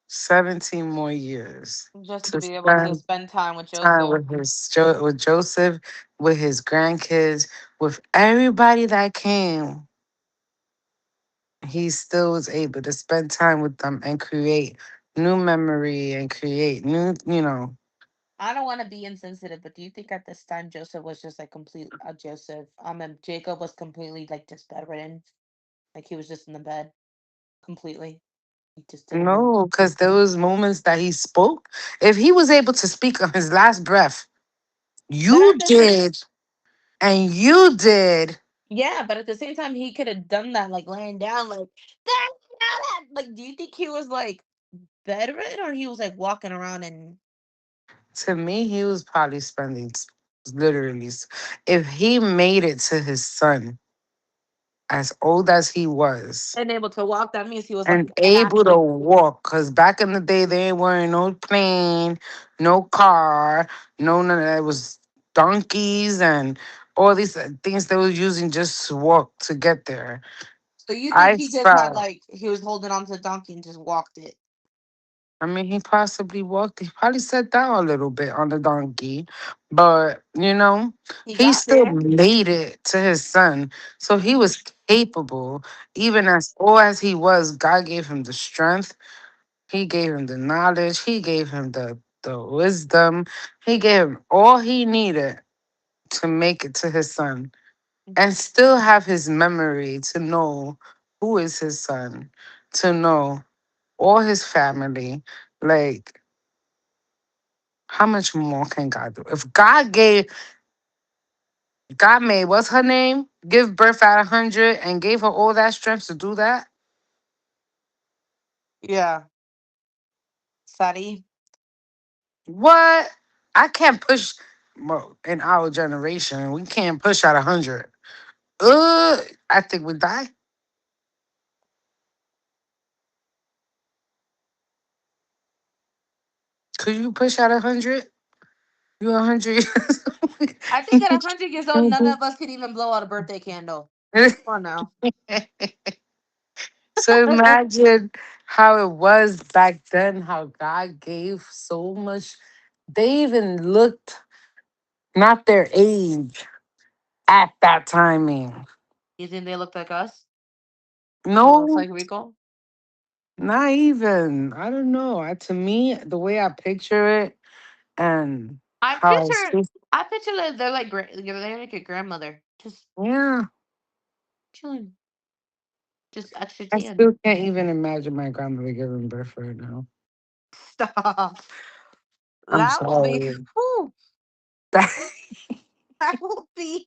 17 more years Just to to be able to spend spend time with time Joseph. with Joseph, with his grandkids, with everybody that came. He still was able to spend time with them and create new memory and create new. I don't want to be insensitive, but do you think at this time Joseph was just like complete Joseph? And Jacob was completely like just bedridden, like he was just in the bed completely. He just didn't move. No, because there was moments that he spoke. If he was able to speak on his last breath, But you at the same, did, and you did. yeah, but at the same time, he could have done that like laying down, like "That's not it." Like, do you think he was like bedridden or he was like walking around and To me, he was probably spending literally. If he made it to his son, as old as he was, able to walk? That means he was like and able to halfway. walk, because back in the day, they ain't wearing no plane, no car, no none of that. It was donkeys and all these things they was using just to walk to get there. So you think I he just had felt. like he was holding on to the donkey and just walked it? I mean, he possibly walked. He probably sat down a little bit on the donkey, but He he got still there. made it to his son. So he was capable, even as old as he was. God gave him the strength. He gave him the knowledge. He gave him the wisdom. He gave him all he needed to make it to his son, and still have his memory to know who is his son, to know all his family, like. How much more can God do? If God made, what's her name? Give birth at 100 and gave her all that strength to do that? Yeah, Sadi. What? I can't push, well, in our generation, we can't push at 100. I think we die. Could you push at 100? You 100 years I think at 100 years old, none of us could even blow out a birthday candle. Oh no. So imagine how it was back then, how God gave so much. They even looked not their age at that timing. You think they look like us? He looks No, like Rico. not even. I don't know. To me, the way I picture it and I how picture, I picture that they're like they're like your grandmother, just yeah, chilling, just extra I tan. still can't even imagine my grandmother giving birth right now. Stop. I'm That will be. sorry. Whew, that will be.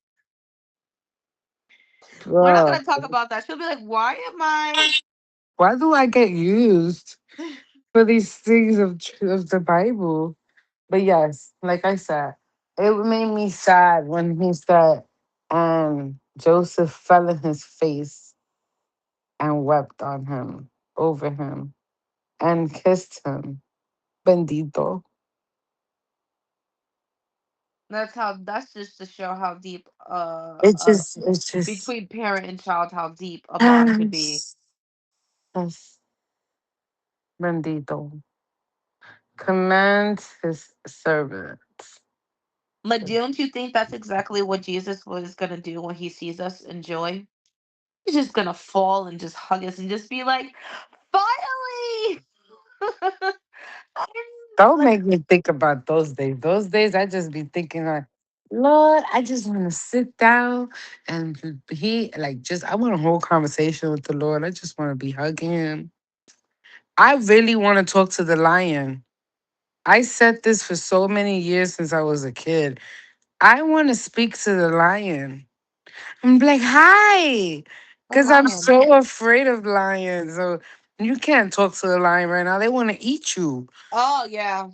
We're not Bruh, gonna talk about that. She'll be like, "Why am I?" why do I get used for these things of the Bible? But yes, like I said, it made me sad when he said, Joseph fell in his face and wept on him, over him, and kissed him. Bendito. That's how. That's just to show how deep. It's just, Between parent and child, how deep a bond could be. yes, yes, Bendito. Commands his servants. But don't you think that's exactly what Jesus was gonna do when he sees us in joy? He's just gonna fall and just hug us and just be like, "Finally, Don't make me think about those days. Those days, I just be thinking like, Lord, I just want to sit down and I want a whole conversation with the Lord. I just want to be hugging him. I really want to talk to the lion. I said this for so many years since I was a kid. I want to speak to the lion. I'm like, hi, What because I'm lion? so afraid of lions. So you can't talk to the lion right now. They want to eat you. Oh yeah.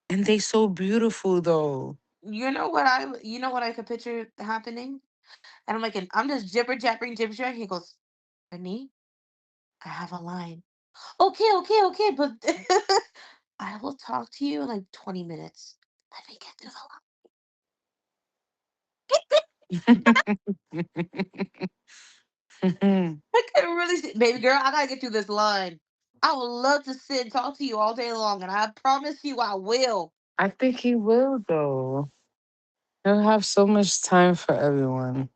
And they so beautiful though. You know what I could picture happening? And I'm like, and I'm just jibber jabbering. He goes, Renee, I have a line. Okay, okay, okay, but I will talk to you in like 20 minutes. Let me get through the line. I can really see, baby girl, I gotta get through this line. I would love to sit and talk to you all day long, and I promise you I will. I think he will though. He'll have so much time for everyone.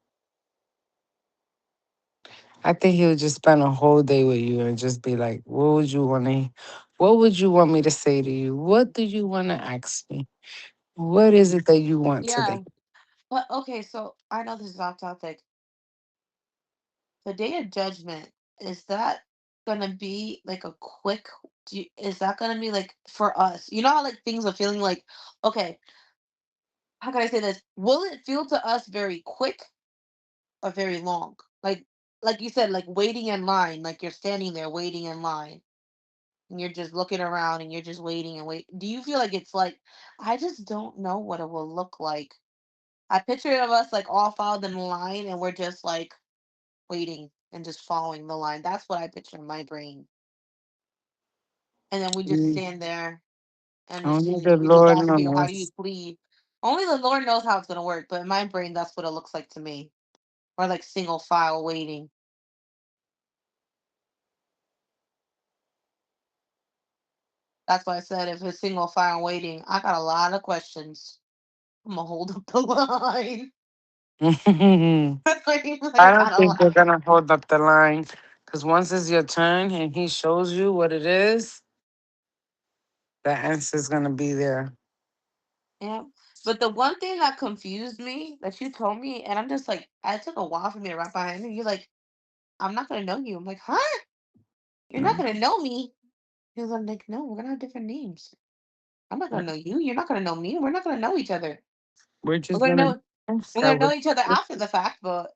I think he'll just spend a whole day with you and just be like, what would you want me to say to you? What do you want to ask me? What is it that you want Yeah. today? But okay, so I know this is off topic. The day of judgment, is that gonna be like a quick is that gonna be like for us? You know how like things are feeling like, okay, how can I say this? Will it feel to us very quick or very long? Like you said, like waiting in line, like you're standing there waiting in line and you're just looking around and you're just waiting and wait. Do you feel like it's like I just don't know what it will look like? I picture it of us like all filed in line and we're just like waiting and just following the line. That's what I picture in my brain. And then we just Mm, stand there and Only the we just Lord ask you, how do you knows. plead? Only the Lord knows how it's gonna work, but in my brain, that's what it looks like to me. Or like single file waiting. That's why I said if it's single file waiting, I got a lot of questions. I'm gonna hold up the line. I I don't got a think they're lot. gonna hold up the line. Because once it's your turn and he shows you what it is, the answer's gonna be there. Yeah. But the one thing that confused me that you told me, and I'm just like, I took a while for me to wrap my head. And you're like, I'm not gonna know you. I'm like, huh? You're not Mm. gonna know me. Because I'm like, no, we're gonna have different names. I'm not gonna know you. You're not gonna know me. We're not gonna know each other. We're We're just gonna gonna know guess we're that gonna know each other we're after the fact, but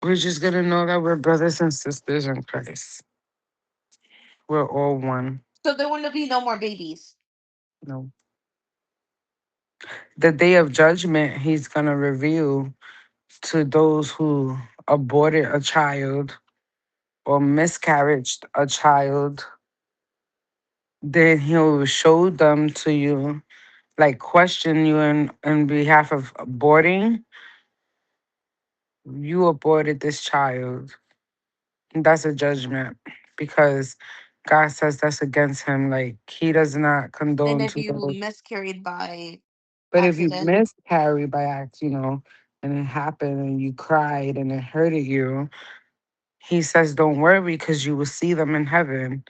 we're just gonna know that we're brothers and sisters in Christ. We're all one. so there wouldn't be no more babies. No. The day of judgment, he's gonna reveal to those who aborted a child or miscarried a child. Then he'll show them to you, like question you in behalf of aborting. You aborted this child. That's a judgment because God says that's against him. Like he does not And condone if to you those. miscarried by But if you accident, miscarry by act, and it happened and you cried and it hurted you, he says, don't worry because you will see them in heaven.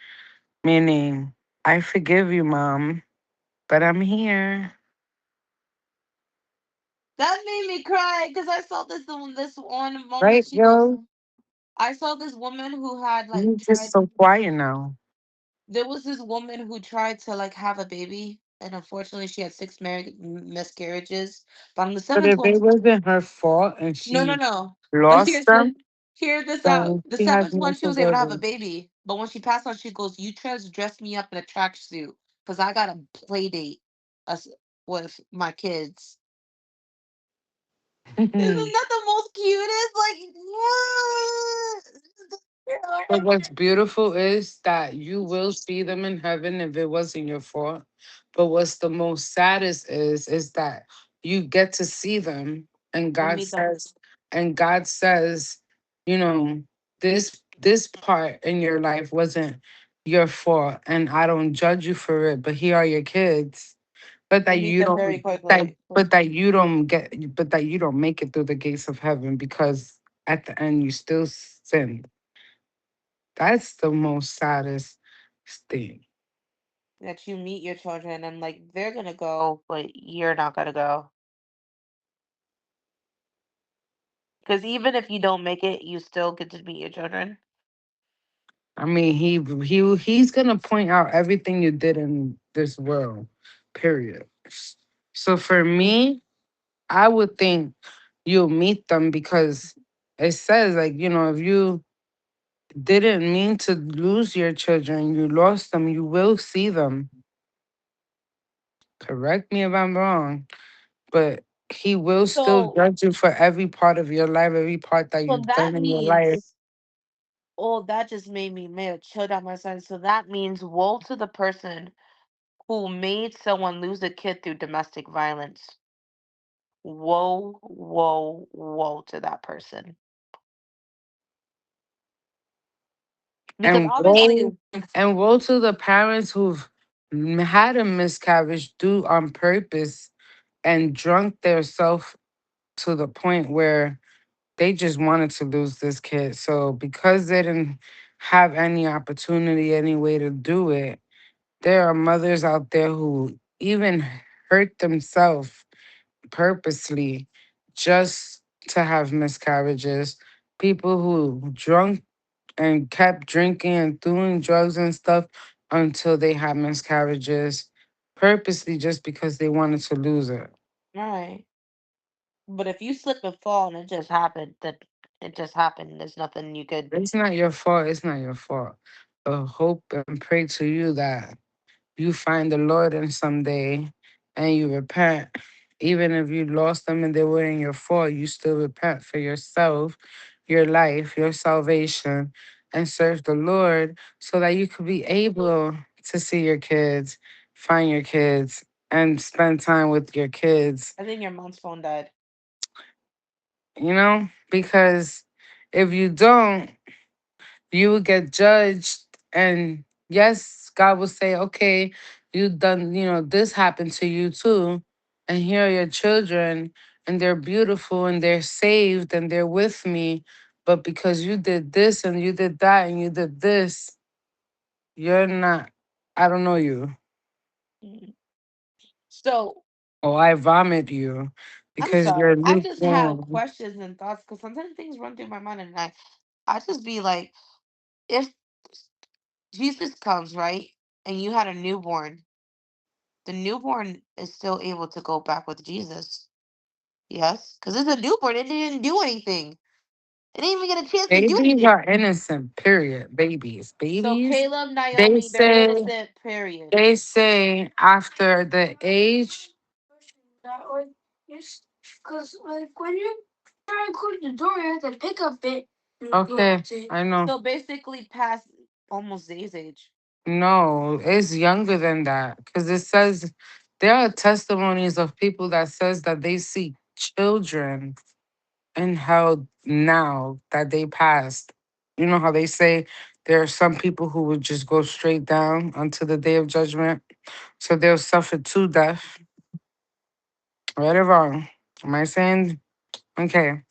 Meaning, I forgive you, mom, but I'm here. that made me cry because I saw this one moment. Right, She goes, yo? I saw this woman who had like You're just tried. so quiet now. There was this woman who tried to like have a baby, and unfortunately, she had miscarriages. But on the But seventh if one, it wasn't her fault and no, no, she no. But lost them, hear this out. then The she has seventh no one, she was able to have a forgiveness. baby. But when she passed on, she goes, "You dress me up in a tracksuit because I got a play date us with my kids." Isn't that the most cutest? But what's beautiful is that you will see them in heaven if it wasn't your fault. But what's the most saddest is that you get to see them and And God meet them. says, and God says, you know, this part in your life wasn't your fault and I don't judge you for it, but here are your kids. But And that meet you them very don't that quickly. but that you don't get but that you don't make it through the gates of heaven because at the end you still sin. That's the most saddest thing. that you meet your children and like they're gonna go, but you're not gonna go. Because even if you don't make it, you still get to meet your children. I mean, he's gonna point out everything you did in this world. Period. So for me, I would think you'll meet them because it says like if you didn't mean to lose your children, you lost them, you will see them. Correct me if I'm wrong, but he will still So judge you for every part of your life, every part that so you've that done in your life. means, oh, that just made a chill down my spine. So that means woe to the person who made someone lose a kid through domestic violence. Woe, woe, woe to that person. Because And obviously, woe to the parents who've had a miscarriage do on purpose and drunk themselves to the point where they just wanted to lose this kid. So because they didn't have any opportunity, any way to do it, there are mothers out there who even hurt themselves purposely just to have miscarriages. People who drunk and kept drinking and doing drugs and stuff until they had miscarriages purposely just because they wanted to lose it. right. But if you slip and fall and it just happened, then it just happened. There's nothing you could. It's not your fault. It's not your fault. But hope and pray to you that you find the Lord in someday and you repent. Even if you lost them and they weren't your fault, you still repent for yourself, your life, your salvation, and serve the Lord so that you could be able to see your kids, find your kids, and spend time with your kids, I think your mom's phone died. because if you don't, you will get judged, and yes, God will say, okay, you done, this happened to you too, and here are your children, and they're beautiful and they're saved and they're with me, but because you did this and you did that and you did this, you're not, I don't know you, Mm. So or I vomit you I'm because sorry. you're I just have lukewarm. questions and thoughts because sometimes things run through my mind and I just be like, if Jesus comes, right, and you had a newborn, the newborn is still able to go back with Jesus. Yes, because it's a newborn. It didn't do anything. It didn't even get a chance to do Babies anything. are innocent, period. So Babies, Caleb, they Naomi, they're say innocent. Period. They say after the age. That or yes, because like when you try to close the door, you have to pick up it. Okay, I know. So basically, past almost Zay's age. No, it's younger than that because it says there are testimonies of people that says that they see children in hell now that they passed. You know how they say there are some people who would just go straight down until the day of judgment, so they'll suffer to death. Right or wrong? Am I saying okay?